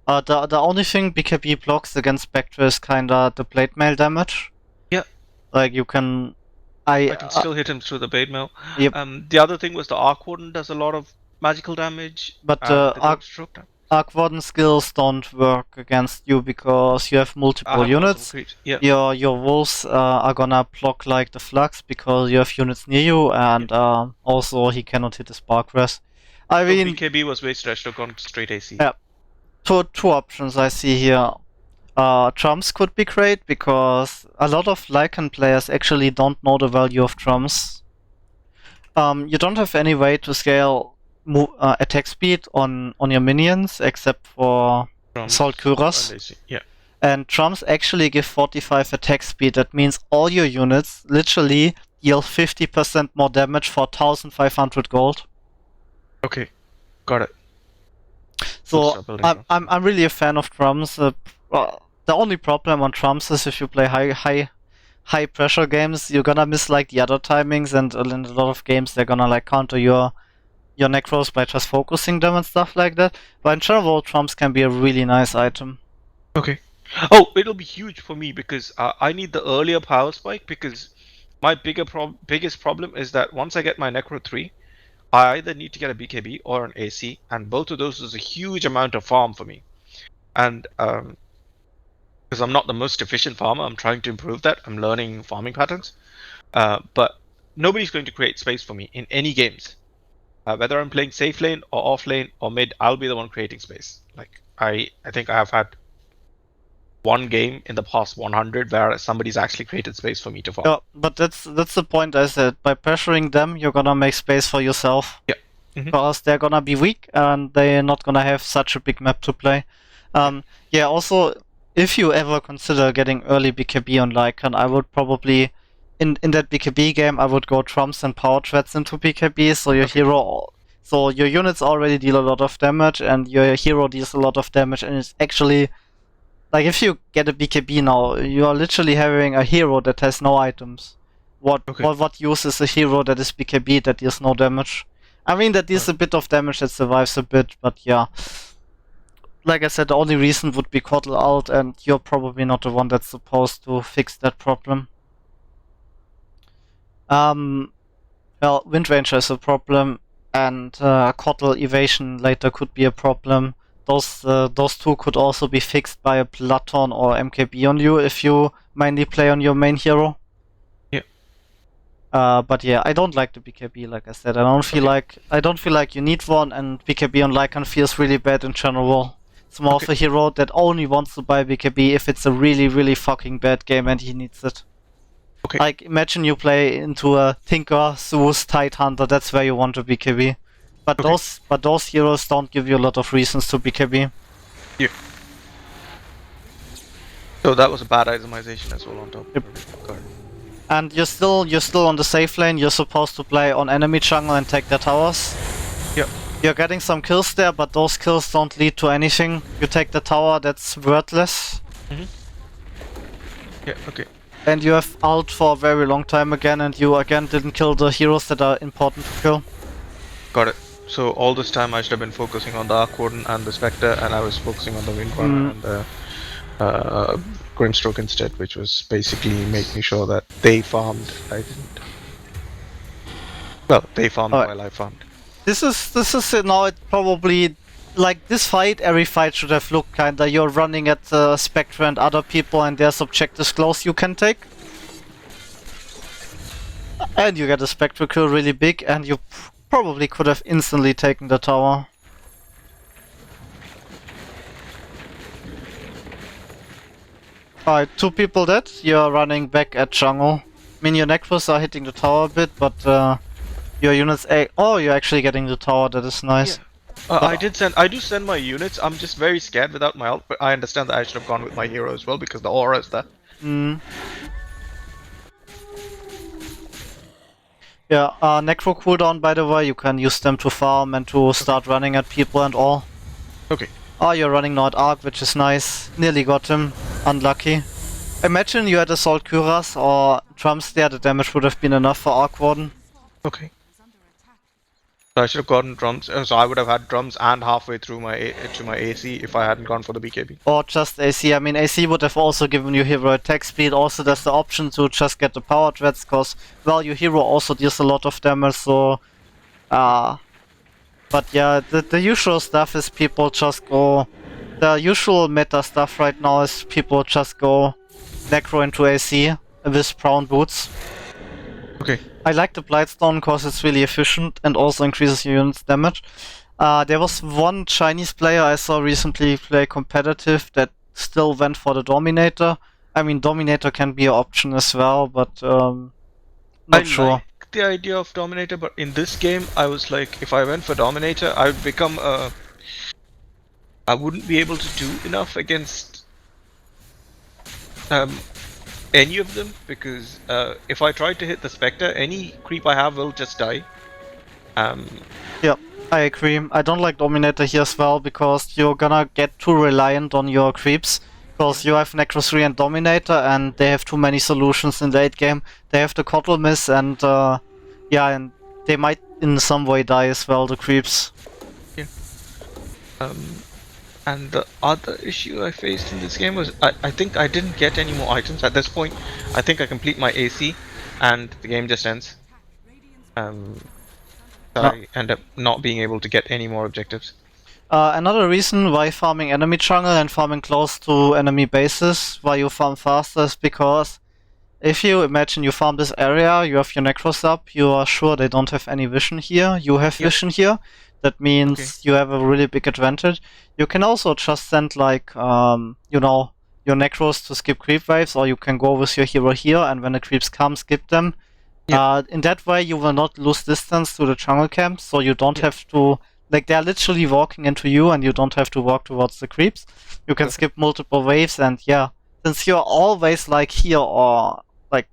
The only thing BKB blocks against Spectre is kinda the blade mail damage. Yeah. Like you can I can still hit him through the blade mail. Yep. The other thing was the Arc Warden does a lot of magical damage. But Arc Warden skills don't work against you because you have multiple units. Yeah. Your wolves are gonna block like the flux because you have units near you, and also he cannot hit the spark res. I mean, BKB was way stretched, gone straight AC. Yeah. Two options I see here. Trumps could be great because a lot of LYCAN players actually don't know the value of trumps. You don't have any way to scale attack speed on your minions except for Salt Kuras. Yeah. And trumps actually give 45 attack speed. That means all your units literally deal 50% more damage for 1,500 gold. Okay, got it. So I'm really a fan of trumps. The only problem on trumps is if you play high pressure games, you're gonna miss like the other timings, and in a lot of games they're gonna like counter your necros by just focusing them and stuff like that. But in general, trumps can be a really nice item. Okay. Oh, it'll be huge for me because I need the earlier power spike, because my biggest problem is that once I get my Necro 3, I either need to get a BKB or an AC, and both of those is a huge amount of farm for me. And because I'm not the most efficient farmer, I'm trying to improve that. I'm learning farming patterns. But nobody's going to create space for me in any games. Whether I'm playing safe lane or off lane or mid, I'll be the one creating space. Like I think I have had one game in the past 100 where somebody's actually created space for me to farm. Yeah, but that's the point I said. By pressuring them, you're gonna make space for yourself. Yeah. Because they're gonna be weak and they're not gonna have such a big map to play. Also, if you ever consider getting early BKB on LYCAN, I would probably in that BKB game, I would go trumps and power threats into BKB, so your hero, so your units already deal a lot of damage, and your hero deals a lot of damage, and it's actually like if you get a BKB now, you are literally having a hero that has no items. What use is a hero that is BKB that deals no damage? I mean that deals a bit of damage that survives a bit, but yeah. Like I said, the only reason would be Coddle out, and you're probably not the one that's supposed to fix that problem. Well, Wind Ranger is a problem, and Coddle evasion later could be a problem. Those two could also be fixed by a Platon or MKB on you if you mainly play on your main hero. Yeah. But yeah, I don't like the BKB. Like I said, I don't feel like you need one, and BKB on LYCAN feels really bad in general. It's more of a hero that only wants to buy BKB if it's a really, really fucking bad game and he needs it. Okay. Like, imagine you play into a Tinker, Zeus, Tidehunter, that's where you want to BKB. But those heroes don't give you a lot of reasons to BKB. Yeah. So that was a bad itemization as well on top. Yep. And you're still on the safe lane, you're supposed to play on enemy jungle and take their towers. Yep. You're getting some kills there, but those kills don't lead to anything. You take the tower, that's worthless. Yeah, okay. And you have ult for a very long time again, and you again didn't kill the heroes that are important to kill. Got it. So all this time I should have been focusing on the Arc Warden and the Spectre, and I was focusing on the Windrunner and the Grimstroke instead, which was basically making sure that they farmed. I didn't. Well, they farmed while I farmed. This is now it probably like this fight. Every fight should have looked kinda. You're running at Spectre and other people, and there's objectives close you can take, and you get a Spectre kill really big, and you probably could have instantly taken the tower. Alright, 2 people dead. You're running back at jungle. I mean, your Necros are hitting the tower a bit, but your units. Oh, you're actually getting the tower. That is nice. Yeah. I do send my units. I'm just very scared without my ult, but I understand that I should have gone with my hero as well because the aura is there. Yeah, Necro cooldown, by the way, you can use them to farm and to start running at people and all. Okay. Oh, you're running now at Arc, which is nice. Nearly got him. Unlucky. Imagine you had Assault Cuirass or Drums there, the damage would have been enough for Arc Warden. Okay. So I should have gotten drums. So I would have had drums and halfway through my AC if I hadn't gone for the BKB. Or just AC. I mean, AC would have also given you hero attack speed. Also, there's the option to just get the power threats, because, well, your hero also deals a lot of damage, so... But yeah, the usual stuff is people just go... The usual meta stuff right now is people just go Necro into AC with brown boots. Okay. I like the Blightstone because it's really efficient and also increases your unit's damage. There was one Chinese player I saw recently play competitive that still went for the Dominator. I mean, Dominator can be an option as well, but not sure. I like the idea of Dominator, but in this game, I was like, if I went for Dominator, I would become a... I wouldn't be able to do enough against any of them, because if I tried to hit the Spectre, any creep I have will just die. Yeah, I agree. I don't like Dominator here as well, because you're gonna get too reliant on your creeps. Because you have Necro 3 and Dominator, and they have too many solutions in late game. They have the Coddle Miss, and yeah, and they might in some way die as well, the creeps. Yeah. And the other issue I faced in this game was I think I didn't get any more items. At this point, I think I complete my AC and the game just ends. I end up not being able to get any more objectives. Another reason why farming enemy jungle and farming close to enemy bases, why you farm faster, is because if you imagine you farm this area, you have your Necros up, you are sure they don't have any vision here, you have vision here. That means you have a really big advantage. You can also just send like, you know, your Necros to skip creep waves, or you can go with your hero here, and when the creeps come, skip them. In that way, you will not lose distance to the jungle camp, so you don't have to, like, they're literally walking into you, and you don't have to walk towards the creeps. You can skip multiple waves, and yeah, since you're always like here, or like,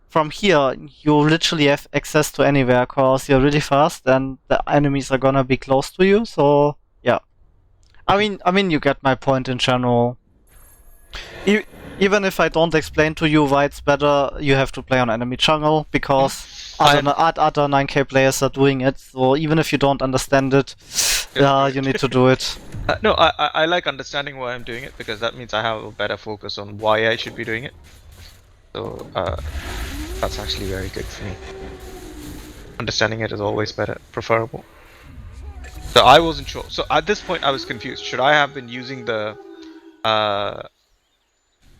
from here, you literally have access to anywhere because you're really fast and the enemies are gonna be close to you. So yeah, I mean, you get my point in general. Even if I don't explain to you why it's better, you have to play on enemy jungle because other 9K players are doing it. So even if you don't understand it, you need to do it. No, I like understanding why I'm doing it because that means I have a better focus on why I should be doing it. So that's actually very good for me. Understanding it is always better, preferable. So I wasn't sure. So at this point, I was confused. Should I have been using the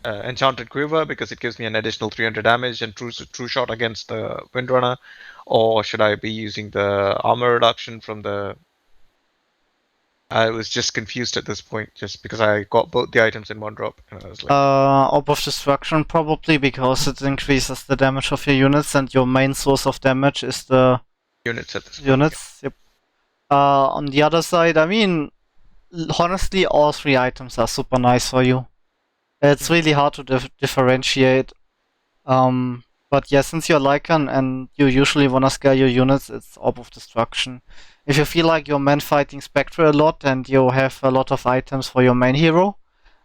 Enchanted Quiver because it gives me an additional 300 damage and true shot against the Windrunner, or should I be using the armor reduction from the? I was just confused at this point, just because I got both the items in one drop, and I was like, Orb of Destruction probably because it increases the damage of your units, and your main source of damage is the units at this point. units. Yep. On the other side, I mean, honestly, all three items are super nice for you. It's really hard to differentiate. But yeah, since you're Lycan and you usually wanna scale your units, it's Orb of Destruction. If you feel like you're man fighting Spectre a lot and you have a lot of items for your main hero,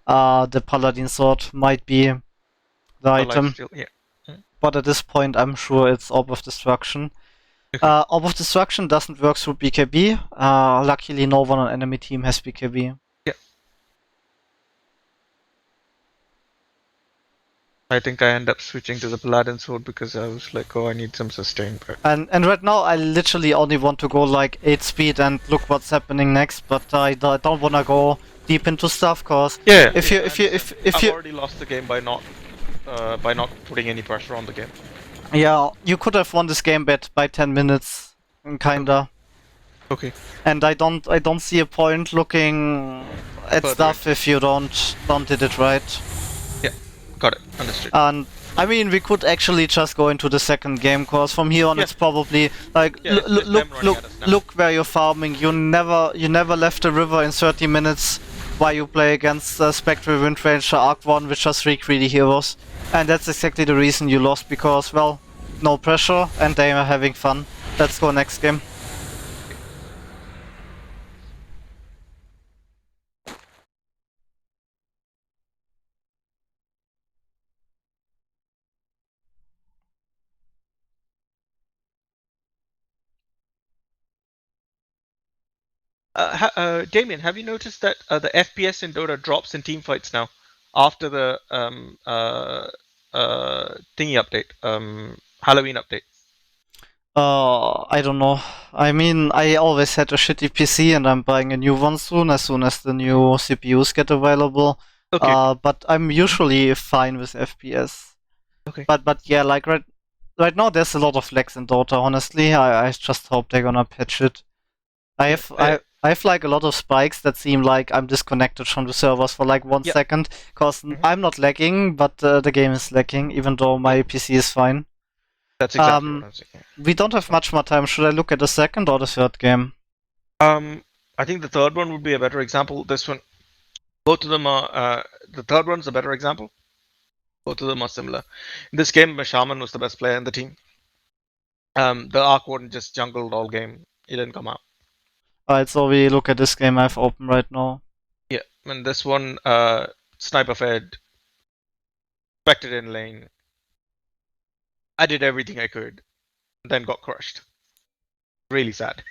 the Paladin Sword might be the item. Lifesteal, yeah. But at this point, I'm sure it's Orb of Destruction. Orb of Destruction doesn't work through BKB. Luckily, no one on enemy team has BKB. I think I end up switching to the Paladin Sword because I was like, oh, I need some sustain. But And right now, I literally only want to go like 8 speed and look what's happening next. But I don't want to go deep into stuff because if you I've already lost the game by not putting any pressure on the game. Yeah, you could have won this game by 10 minutes, kinda. Okay. And I don't see a point looking at stuff if you don't did it right. Yeah, got it. Understood. And I mean, we could actually just go into the second game, cause from here on it's probably like look where you're farming. You never left the river in 30 minutes while you play against Spectral Wind Ranger Arc 1 with just 3 greedy heroes. And that's exactly the reason you lost, because, well, no pressure and they are having fun. Let's go next game. Damien, have you noticed that the FPS in Dota drops in teamfights now after the thingy update, Halloween update? I don't know. I mean, I always had a shitty PC and I'm buying a new one soon as the new CPUs get available. Okay. But I'm usually fine with FPS. Okay. But yeah, like right now there's a lot of lags in Dota, honestly. I just hope they're gonna patch it. I have like a lot of spikes that seem like I'm disconnected from the servers for like 1 second, because I'm not lagging, but the game is lagging, even though my PC is fine. That's exactly what I'm saying. We don't have much more time. Should I look at the second or the third game? I think the third one would be a better example. This one, both of them are. The third one's a better example. Both of them are similar. In this game, Shaman was the best player in the team. The Arc Warden just jungled all game. He didn't come out. Alright, so we look at this game I have open right now. Yeah, and this one, Sniper Fed, expected in lane. I did everything I could, then got crushed. Really sad.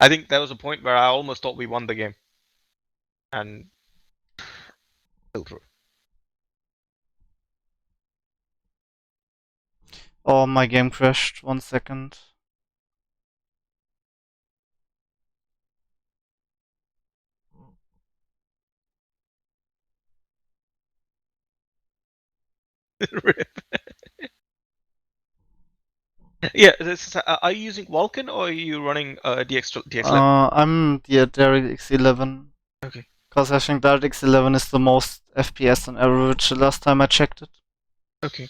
I think there was a point where I almost thought we won the game. And still through. Oh, my game crashed. 1 second. Yeah, are you using Vulcan or are you running DX11? I'm the DirectX 11. Okay. Because I think DirectX 11 is the most FPS on average the last time I checked it. Okay.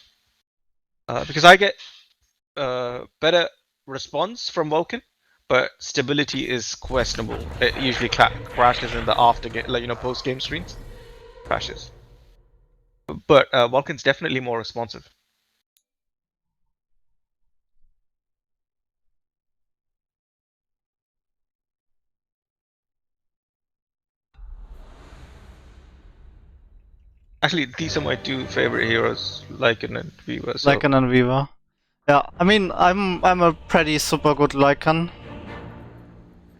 Because I get better response from Vulcan, but stability is questionable. It usually crashes in the after game, like post game screens. Crashes. But Vulcan's definitely more responsive. Actually, these are my two favorite heroes, Lycan and Weaver. So. Lycan and Weaver. Yeah, I mean, I'm a pretty super good Lycan.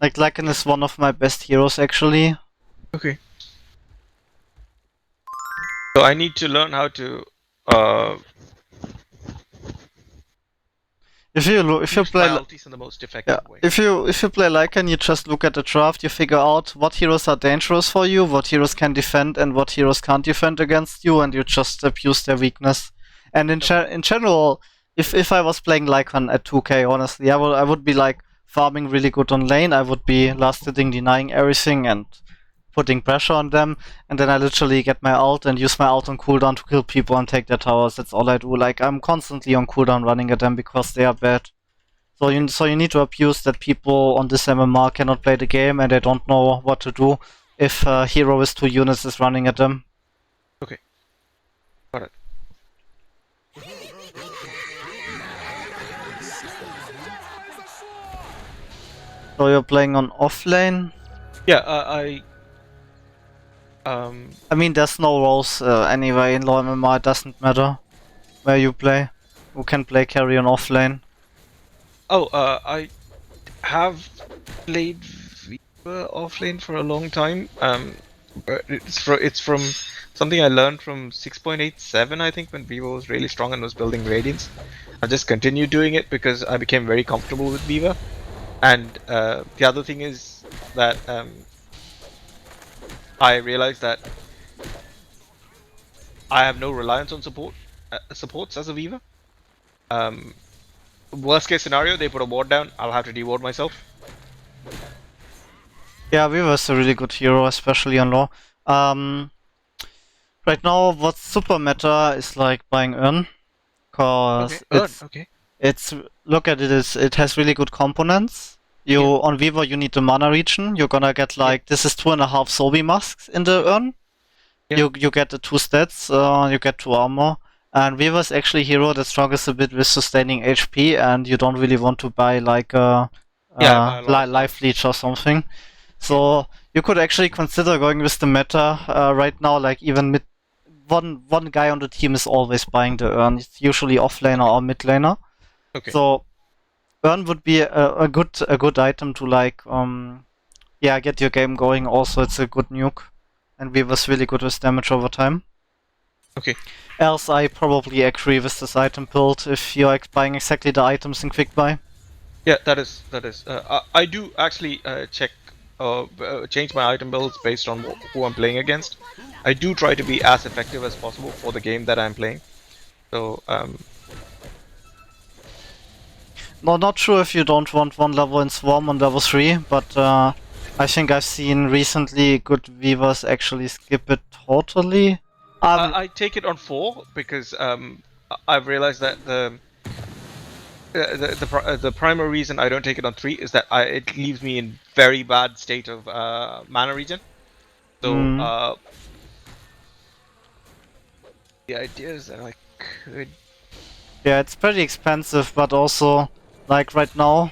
Like, Lycan is one of my best heroes, actually. Okay. So I need to learn how to If you use play my ultis in the most effective way. if you play Lycan, you just look at the draft, you figure out what heroes are dangerous for you, what heroes can defend, and what heroes can't defend against you, and you just abuse their weakness. And in general, if I was playing Lycan at 2K, honestly, I would be like farming really good on lane. I would be last hitting, denying everything, and putting pressure on them, and then I literally get my ult and use my ult on cooldown to kill people and take their towers. That's all I do. Like, I'm constantly on cooldown running at them because they are bad. So you need to abuse that people on this MMR cannot play the game and they don't know what to do if a hero with 2 units is running at them. Okay. Got it. So you're playing on offlane? Yeah, I mean, there's no roles anyway in low MMR. It doesn't matter where you play. You can play carry on offlane. I have played Weaver offlane for a long time. But it's from something I learned from 6.87, I think, when Weaver was really strong and was building Radiance. I just continued doing it because I became very comfortable with Weaver. And the other thing is that I realized that I have no reliance on supports as a Weaver. Worst case scenario, they put a ward down, I'll have to deward myself. Yeah, Weaver's a really good hero, especially on low. Right now, what's super meta is like buying Urn, cause it's look at it, it has really good components. On Weaver you need the mana region. You're gonna get like this is 2.5 Sobi masks in the Urn. You get the 2 stats, you get 2 armor. And Weaver's actually a hero that struggles a bit with sustaining HP, and you don't really want to buy like a life leech or something. So you could actually consider going with the meta right now. Like even one guy on the team is always buying the Urn. It's usually offlaner or mid laner. Okay. So Urn would be a good item to like get your game going. Also, it's a good nuke, and Weaver's really good with damage over time. Okay. Else, I probably agree with this item build if you're buying exactly the items in quick buy. Yeah, that is. I do actually change my item builds based on who I'm playing against. I do try to be as effective as possible for the game that I'm playing. So No, not sure if you don't want 1 level in Swarm on level 3, but I think I've seen recently good Weavers actually skip it totally. I take it on 4 because I've realized that the primary reason I don't take it on 3 is that it leaves me in very bad state of mana regen. So the idea is that I could. Yeah, it's pretty expensive, but also like right now.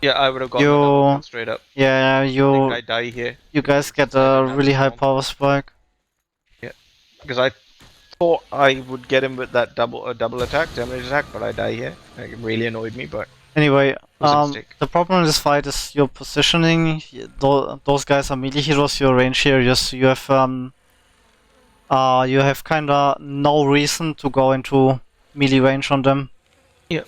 Yeah, I would have gone straight up. Yeah, I think I die here. You guys get a really high power spike. Yeah, because I thought I would get him with that double attack, damage attack, but I die here. It really annoyed me, but anyway, the problem in this fight is your positioning. Those guys are melee heroes, you're range heroes. You have kinda no reason to go into melee range on them. Yeah.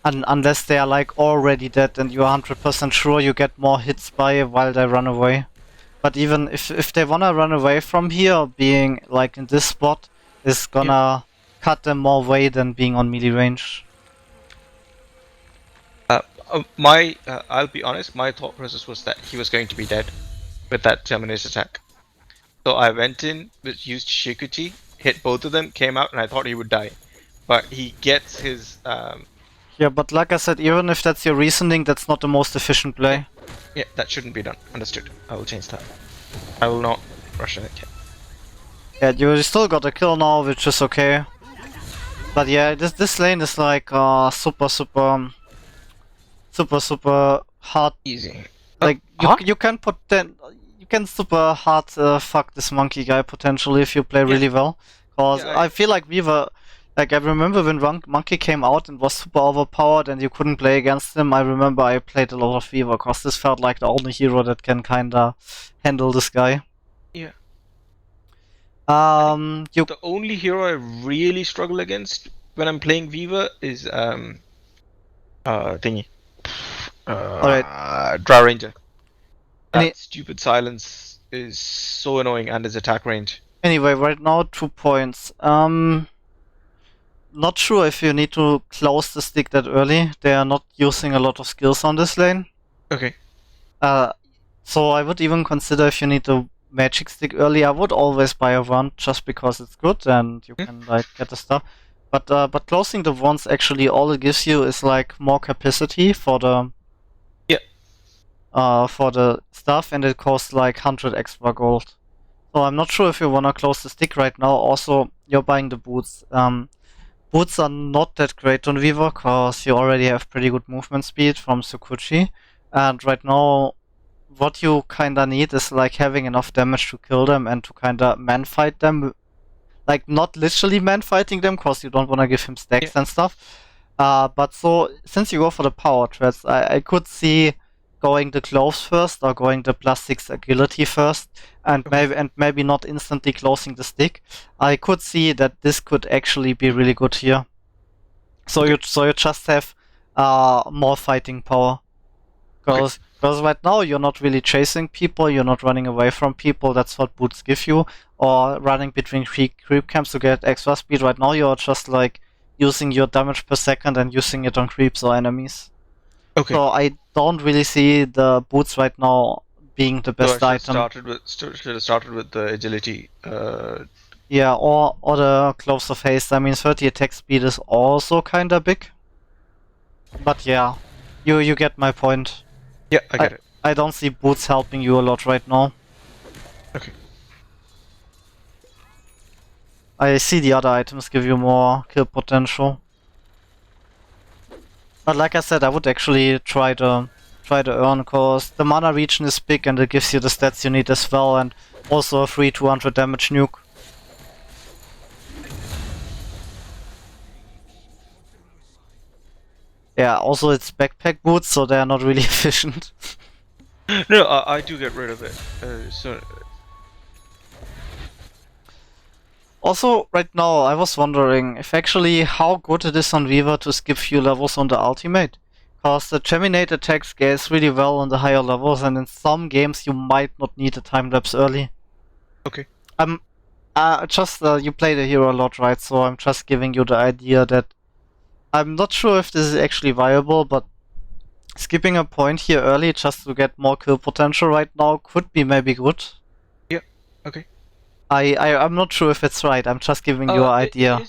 Unless they are like already dead and you're 100% sure you get more hits by while they run away. But even if they wanna run away from here, being like in this spot is gonna cut them more way than being on melee range. I'll be honest, my thought process was that he was going to be dead with that Terminator attack. So I went in, used Shikuchi, hit both of them, came out, and I thought he would die. But he gets his... Yeah, but like I said, even if that's your reasoning, that's not the most efficient play. Yeah, that shouldn't be done. Understood. I will change that. I will not rush it. Yeah, you still got a kill now, which is okay. But yeah, this lane is like super hard. Easy. Like Huh? you can you can super hard fuck this monkey guy potentially if you play Yeah. really well. Cause Yeah, I feel like Weaver, like I remember when Monkey came out and was super overpowered and you couldn't play against him. I remember I played a lot of Weaver cause this felt like the only hero that can kinda handle this guy. yeah. You The only hero I really struggle against when I'm playing Weaver is thingy. alright. Drow Ranger. Any That stupid silence is so annoying and his attack range. Anyway, right now 2 points. Not sure if you need to close the stick that early. They are not using a lot of skills on this lane. Okay. So I would even consider if you need a magic stick early, I would always buy a wand just because it's good and you can like get the stuff. But closing the wands actually all it gives you is like more capacity for the stuff and it costs like 100 extra gold. So I'm not sure if you wanna close the stick right now. Also, you're buying the boots. Boots are not that great on Weaver because you already have pretty good movement speed from Sukuchi. And right now, what you kinda need is like having enough damage to kill them and to kinda man fight them. Like not literally man fighting them because you don't wanna give him stacks and stuff. But so since you go for the power threats, I could see going the gloves first or going the +6 agility first, and maybe not instantly closing the stick. I could see that this could actually be really good here. So you just have more fighting power. Because right now you're not really chasing people, you're not running away from people. That's what boots give you, or running between creep camps to get extra speed. Right now you're just like using your damage per second and using it on creeps or enemies. Okay. So I don't really see the boots right now being the best item. Should have started with the agility. Yeah, or the gloves of haste. I mean, 30 attack speed is also kinda big. But yeah, you get my point. Yeah, I get it. I don't see boots helping you a lot right now. Okay. I see the other items give you more kill potential. But like I said, I would actually try to earn, cause the mana region is big and it gives you the stats you need as well, and also a free 200 damage nuke. Yeah, also it's backpack boots, so they are not really efficient. No, I do get rid of it. Also, right now, I was wondering if actually how good it is on Weaver to skip few levels on the ultimate. Cause the Geminate attack scales really well on the higher levels, and in some games you might not need a time lapse early. Okay. You play the hero a lot, right? So I'm just giving you the idea that I'm not sure if this is actually viable, but skipping a point here early just to get more kill potential right now could be maybe good. Yeah. Okay. I'm not sure if it's right. I'm just giving you an idea.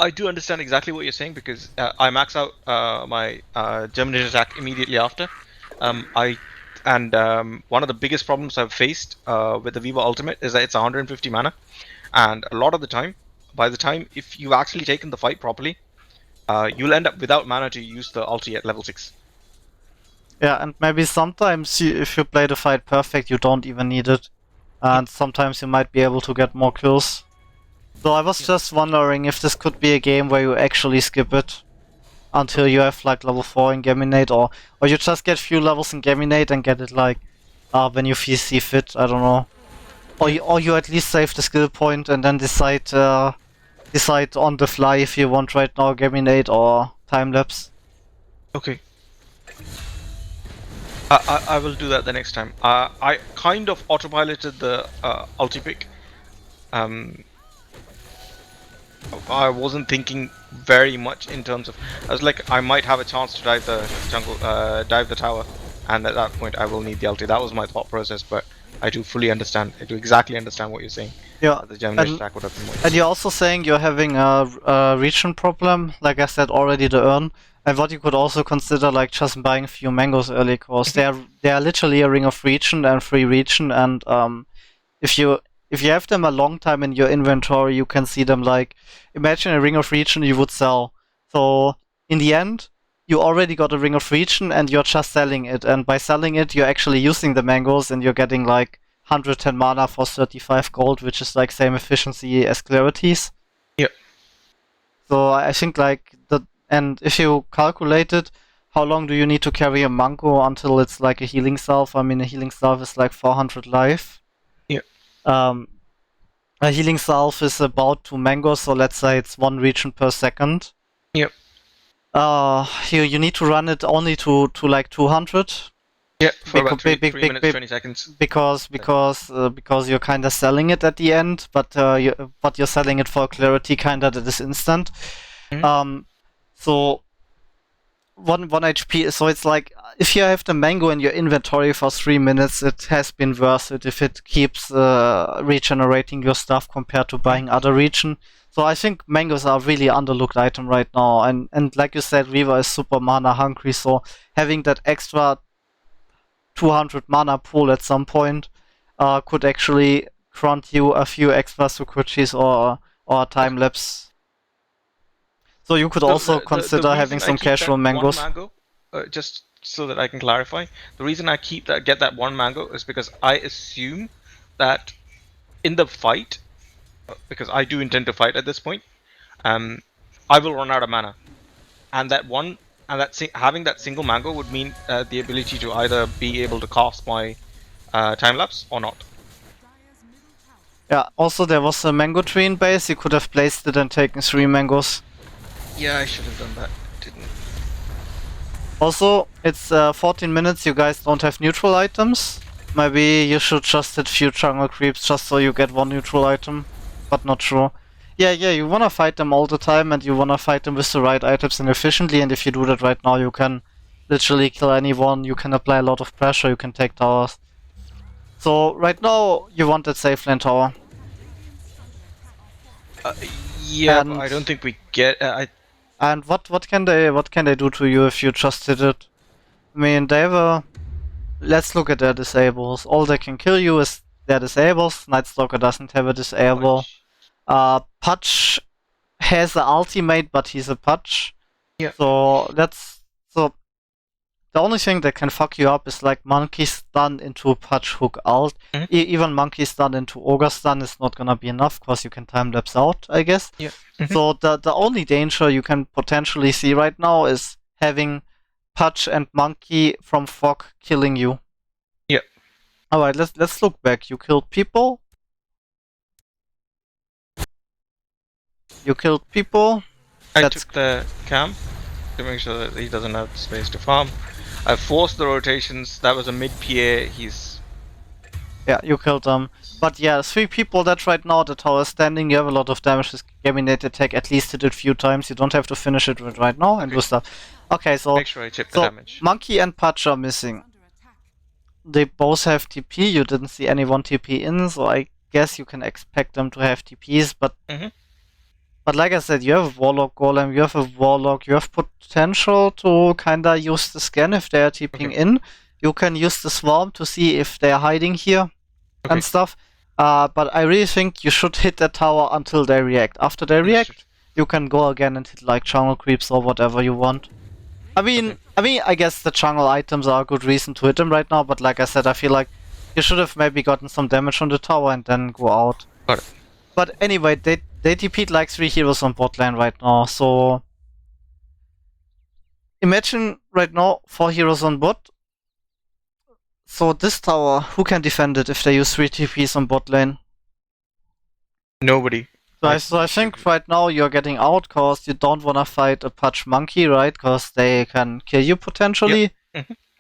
I do understand exactly what you're saying because I max out my Germinator attack immediately after. One of the biggest problems I've faced with the Viva Ultimate is that it's 150 mana, and a lot of the time, by the time if you've actually taken the fight properly, you'll end up without mana to use the ulti at level 6. Yeah, and maybe sometimes if you play the fight perfect, you don't even need it. And sometimes you might be able to get more kills. So I was just wondering if this could be a game where you actually skip it until you have like level 4 in Geminate, or you just get few levels in Geminate and get it like when you see fit, I don't know. Or you at least save the skill point and then decide on the fly if you want right now Geminate or time lapse. Okay. I will do that the next time. I kind of autopiloted the ulti pick. I wasn't thinking very much in terms of. I was like, I might have a chance to dive the jungle, dive the tower, and at that point I will need the ulti. That was my thought process, but I do fully understand. I do exactly understand what you're saying. Yeah, the German attack would have been more. And you're also saying you're having a region problem, like I said already, the urn. And what you could also consider, like just buying a few mangoes early, cause they are literally a ring of region and free region. And if you if you have them a long time in your inventory, you can see them like, imagine a Ring of Region you would sell. So in the end, you already got a Ring of Region and you're just selling it. And by selling it, you're actually using the mangoes and you're getting like 110 mana for 35 gold, which is like same efficiency as Clarities. Yeah. So I think like and if you calculate it, how long do you need to carry a mango until it's like a healing salve? I mean, a healing salve is like 400 life. Yeah. A healing salve is about 2 mangoes, so let's say it's 1 region per second. Yep. You need to run it only to like 200. Yeah, for about 3 minutes, 20 seconds. Because you're kind of selling it at the end, but you're selling it for clarity kind of that is instant. So 1 HP. So it's like if you have the mango in your inventory for 3 minutes, it has been worth it if it keeps regenerating your stuff compared to buying other region. So I think mangoes are really underlooked item right now, and like you said, Weaver is super mana hungry. So having that extra 200 mana pool at some point could actually grant you a few extra Sukuchis or time lapse. So you could also consider having some casual mangoes. Mango, just so that I can clarify, the reason I get that 1 mango is because I assume that in the fight, because I do intend to fight at this point, I will run out of mana, and having that single mango would mean the ability to either be able to cast my time lapse or not. Yeah. Also, there was a mango tree in base. You could have placed it and taken 3 mangoes. Yeah, I should have done that. Didn't. Also, it's 14 minutes. You guys don't have neutral items. Maybe you should just hit few jungle creeps just so you get 1 neutral item, but not sure. Yeah, you wanna fight them all the time, and you wanna fight them with the right items and efficiently. And if you do that right now, you can literally kill anyone. You can apply a lot of pressure. You can take towers. So right now, you want that safe lane tower. Yeah, but I don't think we get. And what can they do to you if you just hit it? I mean, let's look at their disables. All they can kill you is their disables. Nightstalker doesn't have a disable. Pudge has an ultimate, but he's a Pudge. Yeah. So the only thing that can fuck you up is like Monkey Stun into Pudge Hook ult. Even Monkey Stun into Ogre Stun is not gonna be enough, because you can time lapse out, I guess. Yeah. So the only danger you can potentially see right now is having Pudge and Monkey from Fog killing you. Yeah. Alright, let's look back. You killed people. I took the cam to make sure that he doesn't have space to farm. I forced the rotations. That was a mid PA. Yeah, you killed them. But yeah, 3 people that right now the tower is standing. You have a lot of damage with Gaminate attack. At least hit it a few times. You don't have to finish it right now and do stuff. Okay, so make sure I chip the damage. Monkey and Pudge are missing. They both have TP. You didn't see anyone TP in, so I guess you can expect them to have TPs. But but like I said, you have a Warlock Golem, you have a Warlock, you have potential to kinda use the scan if they are TPing in. You can use the Swarm to see if they are hiding here and stuff. But I really think you should hit that tower until they react. After they react, you can go again and hit like jungle creeps or whatever you want. I mean, I guess the jungle items are a good reason to hit them right now, but like I said, I feel like you should have maybe gotten some damage on the tower and then go out. Got it. But anyway, they TP'd like 3 heroes on bot lane right now, so imagine right now 4 heroes on bot. So this tower, who can defend it if they use 3 TPs on bot lane? Nobody. So I think right now you're getting out because you don't want to fight a Pudge Monkey, right? Because they can kill you potentially.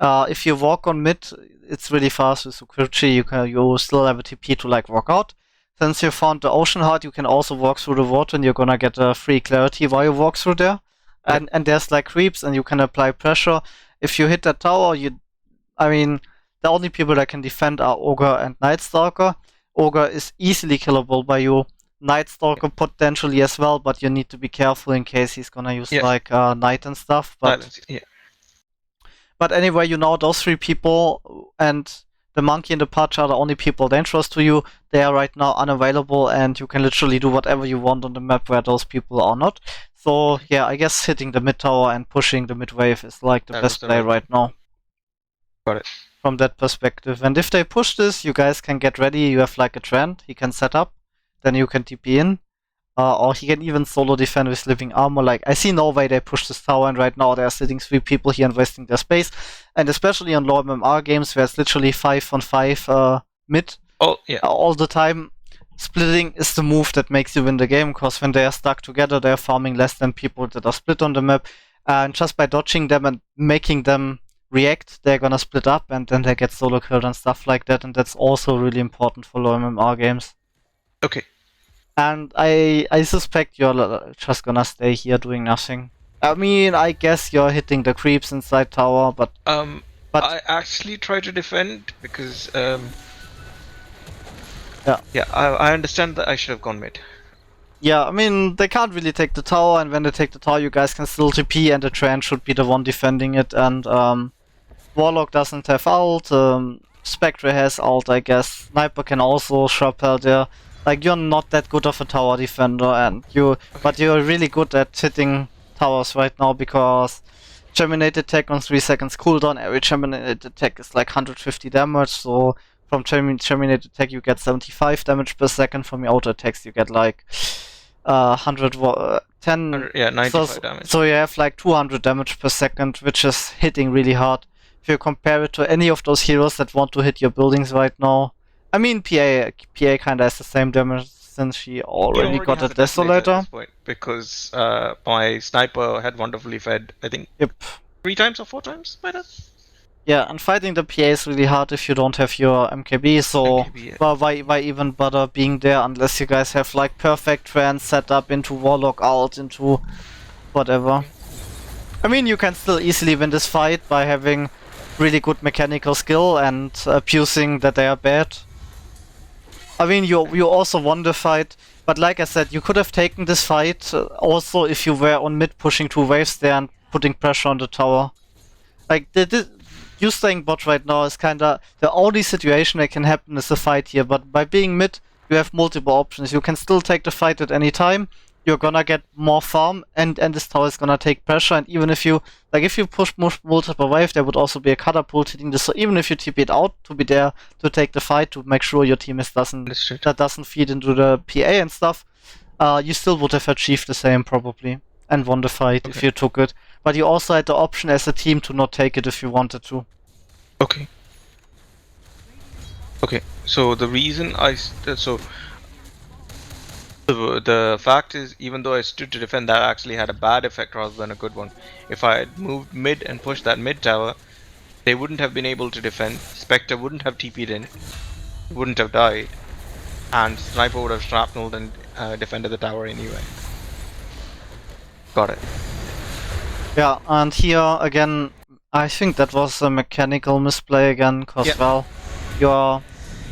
If you walk on mid, it's really fast with Sukuchi. You still have a TP to like walk out. Since you found the Ocean Heart, you can also walk through the water and you're gonna get a free clarity while you walk through there. And there's like creeps and you can apply pressure. If you hit that tower, I mean, the only people that can defend are Ogre and Nightstalker. Ogre is easily killable by you. Nightstalker potentially as well, but you need to be careful in case he's gonna use like Night and stuff. But anyway, you know those 3 people, and the monkey and the Pudge are the only people dangerous to you. They are right now unavailable, and you can literally do whatever you want on the map where those people are not. So yeah, I guess hitting the mid tower and pushing the mid wave is like the best play right now. Got it. From that perspective. And if they push this, you guys can get ready. You have like a Trent, he can set up, then you can TP in. Or he can even solo defend with living armor. Like, I see no way they push this tower, and right now they are sitting 3 people here and wasting their space. And especially on low MMR games where it's literally 5-on-5 mid all the time, splitting is the move that makes you win the game, because when they are stuck together, they are farming less than people that are split on the map. And just by dodging them and making them react, they're gonna split up, and then they get solo killed and stuff like that. And that's also really important for low MMR games. Okay. And I suspect you're just gonna stay here doing nothing. I mean, I guess you're hitting the creeps inside tower, but I actually try to defend because I understand that I should have gone mid. Yeah, I mean, they can't really take the tower, and when they take the tower, you guys can still TP, and the Trent should be the one defending it. And Warlock doesn't have ult. Spectre has ult, I guess. Sniper can also shrapnel there. Like, you're not that good of a tower defender, and but you're really good at hitting towers right now, because Germinated attack on 3 seconds cooldown. Every Germinated attack is like 150 damage, so from Germinated attack you get 75 damage per second. From your auto attacks you get like 110. Yeah, 95 damage. So you have like 200 damage per second, which is hitting really hard. If you compare it to any of those heroes that want to hit your buildings right now, I mean, PA kind of has the same damage since she already got a Desolator. At this point, because my sniper had wonderfully fed, I think, 3 times or 4 times by that. Yeah, and fighting the PA is really hard if you don't have your MKB, so why even bother being there unless you guys have like perfect trans set up into Warlock ult, into whatever. I mean, you can still easily win this fight by having really good mechanical skill and abusing that they are bad. I mean, you also won the fight, but like I said, you could have taken this fight also if you were on mid pushing 2 waves there and putting pressure on the tower. Like, you staying bot right now is kinda the only situation that can happen is a fight here, but by being mid, you have multiple options. You can still take the fight at any time. You're gonna get more farm, and this tower is gonna take pressure. And even if you push multiple wave, there would also be a catapult hitting this. So even if you TP it out to be there to take the fight, to make sure your team doesn't feed into the PA and stuff, you still would have achieved the same probably and won the fight if you took it. But you also had the option as a team to not take it if you wanted to. Okay. Okay. So the reason the fact is, even though I stood to defend, that actually had a bad effect rather than a good one. If I had moved mid and pushed that mid tower, they wouldn't have been able to defend. Spectre wouldn't have TP'd in, wouldn't have died, and Sniper would have shrapnelled and defended the tower anyway. Got it. Yeah, and here again, I think that was a mechanical misplay again, because well, you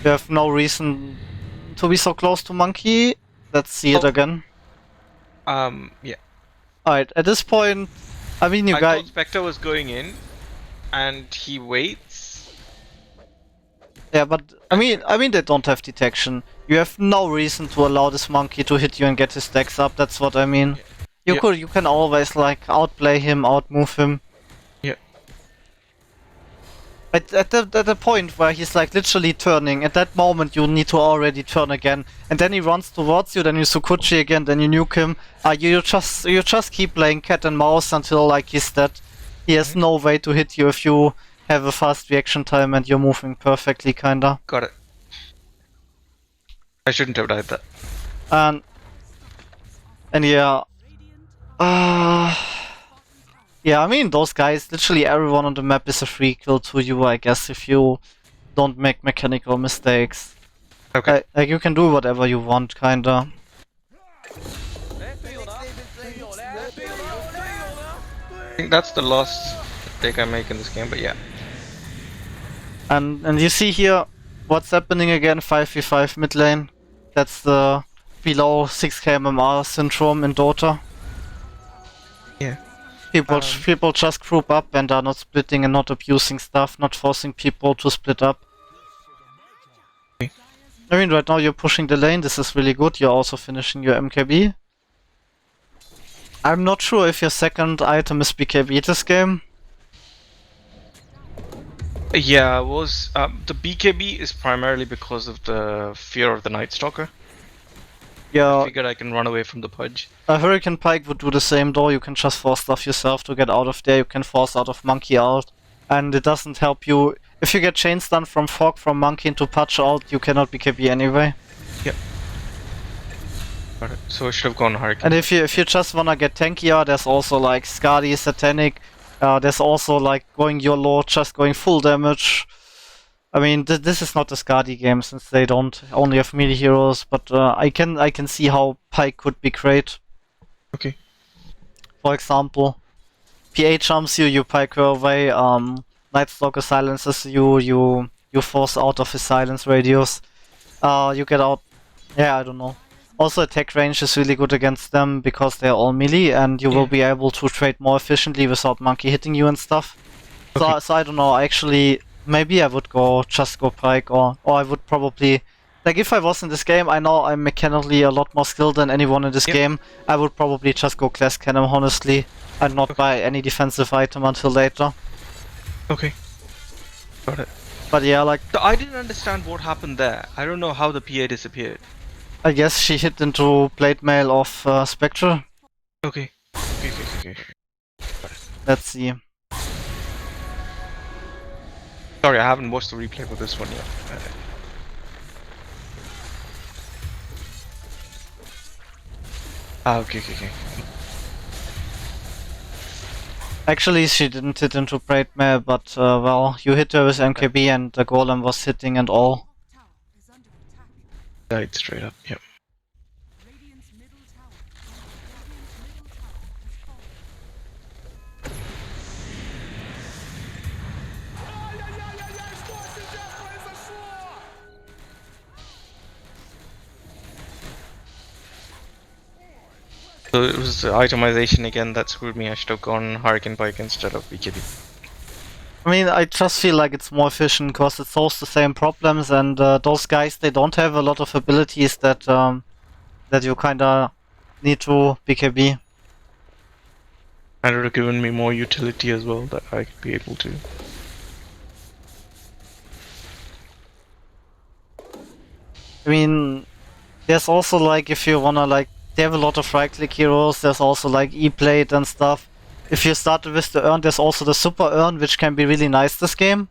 have no reason to be so close to Monkey. Let's see it again. Yeah. Alright, at this point, I mean, I thought Spectre was going in, and he waits. Yeah, but I mean, they don't have detection. You have no reason to allow this monkey to hit you and get his stacks up. That's what I mean. You can always like outplay him, outmove him. Yeah. At the point where he's like literally turning, at that moment you need to already turn again, and then he runs towards you, then you Sukuchi again, then you nuke him. You just keep playing cat and mouse until like he's dead. He has no way to hit you if you have a fast reaction time and you're moving perfectly, kinda. Got it. I shouldn't have died that. And yeah. Yeah, I mean, those guys, literally everyone on the map is a free kill to you, I guess, if you don't make mechanical mistakes. Okay. Like, you can do whatever you want, kinda. I think that's the last mistake I make in this game, but yeah. And you see here, what's happening again, 5v5 mid lane. That's the below 6k MMR syndrome in Dota. Yeah. People just group up and are not splitting and not abusing stuff, not forcing people to split up. I mean, right now you're pushing the lane. This is really good. You're also finishing your MKB. I'm not sure if your second item is BKB this game. Yeah, was the BKB is primarily because of the fear of the Night Stalker. I Yeah, figured I can run away from the Pudge. a Hurricane Pike would do the same though. You can just force stuff yourself to get out of there. You can force out of Monkey out. And it doesn't help you. If you get chain stun from Fog, from Monkey into Pudge out, you cannot BKB anyway. Yep. Got it. So I should have gone Hurricane. And if you just wanna get tankier, there's also like Skadi, Satanic. There's also like going YOLO, just going full damage. I mean, this is not a Skadi game since they don't only have melee heroes, but I can see how Pike could be great. Okay. For example, PA jumps you, you Pike her away. Night Stalker silences you, you force out of his silence radius. You get out. Yeah, I don't know. Also, attack range is really good against them because they're all melee, and you will be able to trade more efficiently without Monkey hitting you and stuff. Okay. So I don't know. Actually, maybe I would just go Pike, or I would probably, like, if I was in this game, I know I'm mechanically a lot more skilled than anyone in this game. I would probably just go Glass Cannon, honestly, and not buy any defensive item until later. Okay. Got it. But yeah, like, So I didn't understand what happened there. I don't know how the PA disappeared. I guess she hit into plate mail of Spectre. Okay. Okay. Let's see. Sorry, I haven't watched the replay for this one yet. Okay. Actually, she didn't hit into plate mail, but well, you hit her with MKB and the golem was hitting and all. Died straight up, yep. So it was the itemization again that screwed me. I should have gone Hurricane Pike instead of BKB. I mean, I just feel like it's more efficient because it solves the same problems, and those guys, they don't have a lot of abilities that that you kinda need to BKB. And it would have given me more utility as well that I could be able to. I mean, there's also like, if you wanna like, they have a lot of right-click heroes, there's also like E-Plate and stuff. If you start with the Urn, there's also the Super Urn, which can be really nice this game.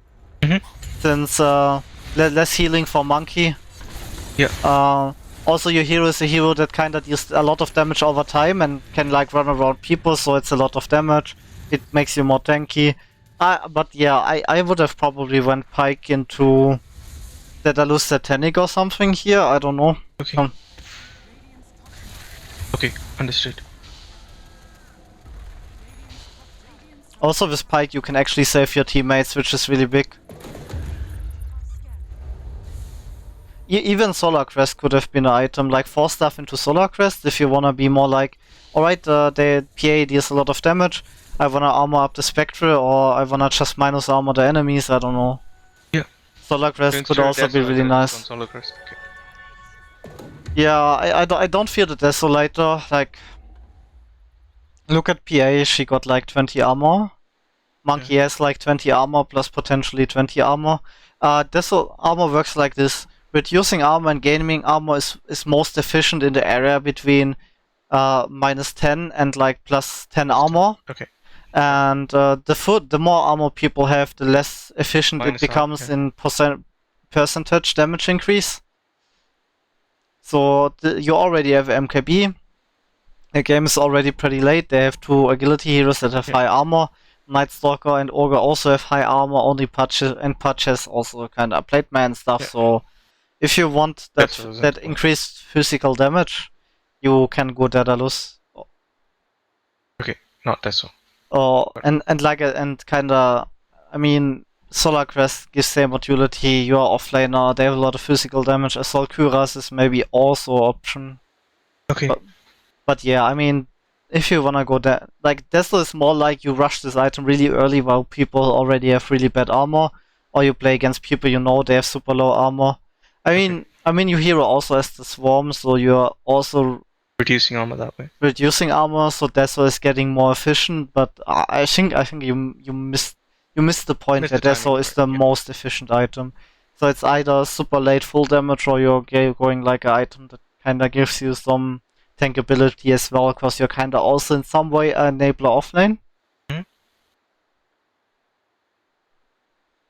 Since less healing for Monkey. Yeah. Also your hero is a hero that kinda deals a lot of damage over time and can like run around people, so it's a lot of damage. It makes you more tanky. But yeah, I would have probably went Pike into Daedalus Satanic or something here, I don't know. Okay. Okay, understood. Also with Pike you can actually save your teammates, which is really big. Even Solar Crest could have been an item, like force stuff into Solar Crest if you wanna be more like, alright, the PA deals a lot of damage, I wanna armor up the Spectre, or I wanna just minus armor the enemies, I don't know. Yeah. Solar Crest could also be really nice. Solar Crest, okay. Yeah, I don't fear the Desolator, like, look at PA, she got like 20 armor. Monkey has like 20 armor plus potentially 20 armor. Armor works like this. Reducing armor and gaining armor is most efficient in the area between -10 and like +10 armor. Okay. And the more armor people have, the less efficient Minus it becomes in percentage damage increase. So you already have MKB. The game is already pretty late. They have 2 agility heroes that have high armor. Night Stalker and Ogre also have high armor. Only Pudge has also kind of plate man stuff. So if you want that increased physical damage, you can go Daedalus. Okay, not Deso. And kinda, I mean, Solar Crest gives same utility. You are offlaner. They have a lot of physical damage. Assault Cuirass is maybe also an option. Okay. But yeah, I mean, if you wanna go there, like Deslo is more like you rush this item really early while people already have really bad armor, or you play against people you know they have super low armor. I mean, I mean, your hero also has the swarm, so you're also Reducing armor that way. reducing armor, so Deso is getting more efficient. But I think you missed the point Missed that the timing Deso for is it, the yeah. most efficient item. So it's either super late full damage or you're going like an item that kinda gives you some tankability as well, because you're kinda also in some way an enabler offlane. Mhm.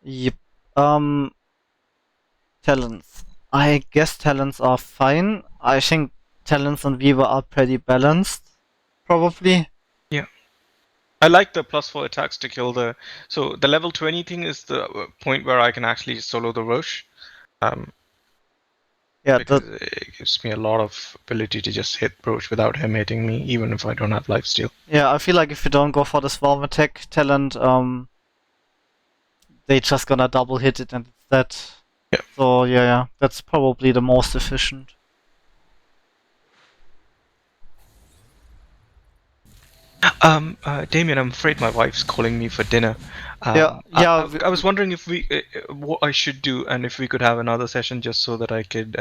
Yep. Talents. I guess talents are fine. I think talents and Weaver are pretty balanced, probably. Yeah. I like the +4 attacks to kill the. So the level 20 thing is the point where I can actually solo the Roche. Yeah, Because it gives me a lot of ability to just hit Roche without him hitting me, even if I don't have lifesteal. yeah. I feel like if you don't go for the swarm attack talent, they just gonna double hit it and it's dead. Yeah. So yeah, that's probably the most efficient. Damien, I'm afraid my wife's calling me for dinner. Yeah, yeah, I was wondering if what I should do, and if we could have another session just so that I could.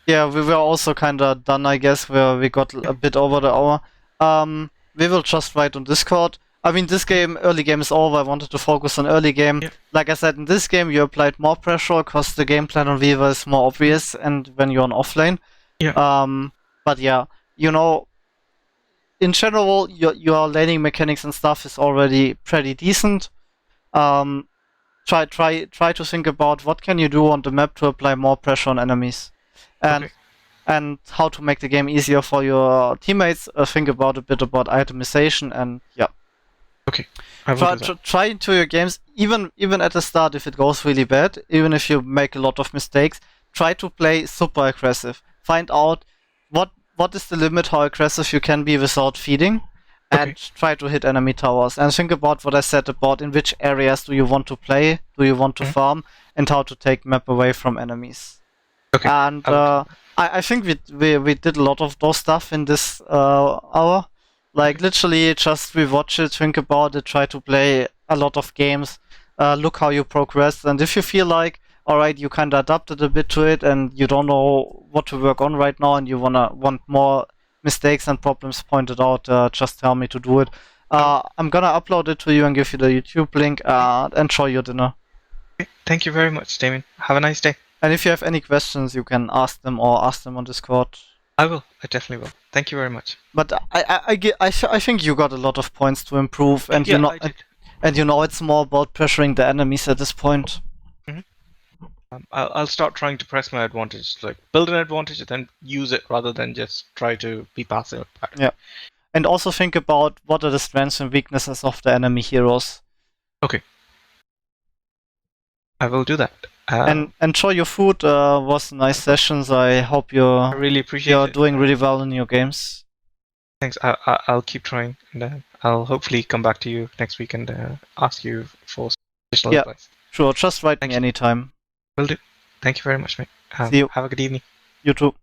yeah. We were also kind of done, I guess, where we got a bit over the hour. We will just write on Discord. I mean, this game, early game is over. I wanted to focus on early game. Yeah. Like I said, in this game, you applied more pressure because the game plan on Weaver is more obvious, and when you're on offlane. Yeah. But yeah, in general, your laning mechanics and stuff is already pretty decent. Um, try to think about what can you do on the map to apply more pressure on enemies, and Okay. and how to make the game easier for your teammates. Think about a bit about itemization, and yeah, Okay. I will do that. try into your games, even at the start if it goes really bad, even if you make a lot of mistakes. Try to play super aggressive. Find out what is the limit how aggressive you can be without feeding, and Okay. try to hit enemy towers. And think about what I said about in which areas do you want to play, do you want to Mhm. farm, and how to take map away from enemies. Okay. And I will do that. I think we did a lot of those stuff in this hour. Like Okay. literally just rewatch it, think about it, try to play a lot of games, look how you progress, and if you feel like alright, you kinda adapted a bit to it and you don't know what to work on right now and you want more mistakes and problems pointed out, just tell me to do it. I'm gonna upload it to you and give you the YouTube link. Enjoy your dinner. Okay. Thank you very much, Damien. Have a nice day. And if you have any questions, you can ask them or ask them on Discord. I will. I definitely will. Thank you very much. But I think you got a lot of points to improve, and Yeah, I did. it's more about pressuring the enemies at this point. Mhm. I'll start trying to press my advantage, like build an advantage and then use it rather than just try to be passive. Yeah. And also think about what are the strengths and weaknesses of the enemy heroes. Okay. I will do that. And enjoy your food. Was nice sessions. I hope I really appreciate you're it. doing really well in your games. Thanks. I'll keep trying, and I'll hopefully come back to you next week and ask you for additional Yeah. advice. Sure, just write Thank me you. anytime. Will do. Thank you very much, mate. See you. Have a good evening. You too.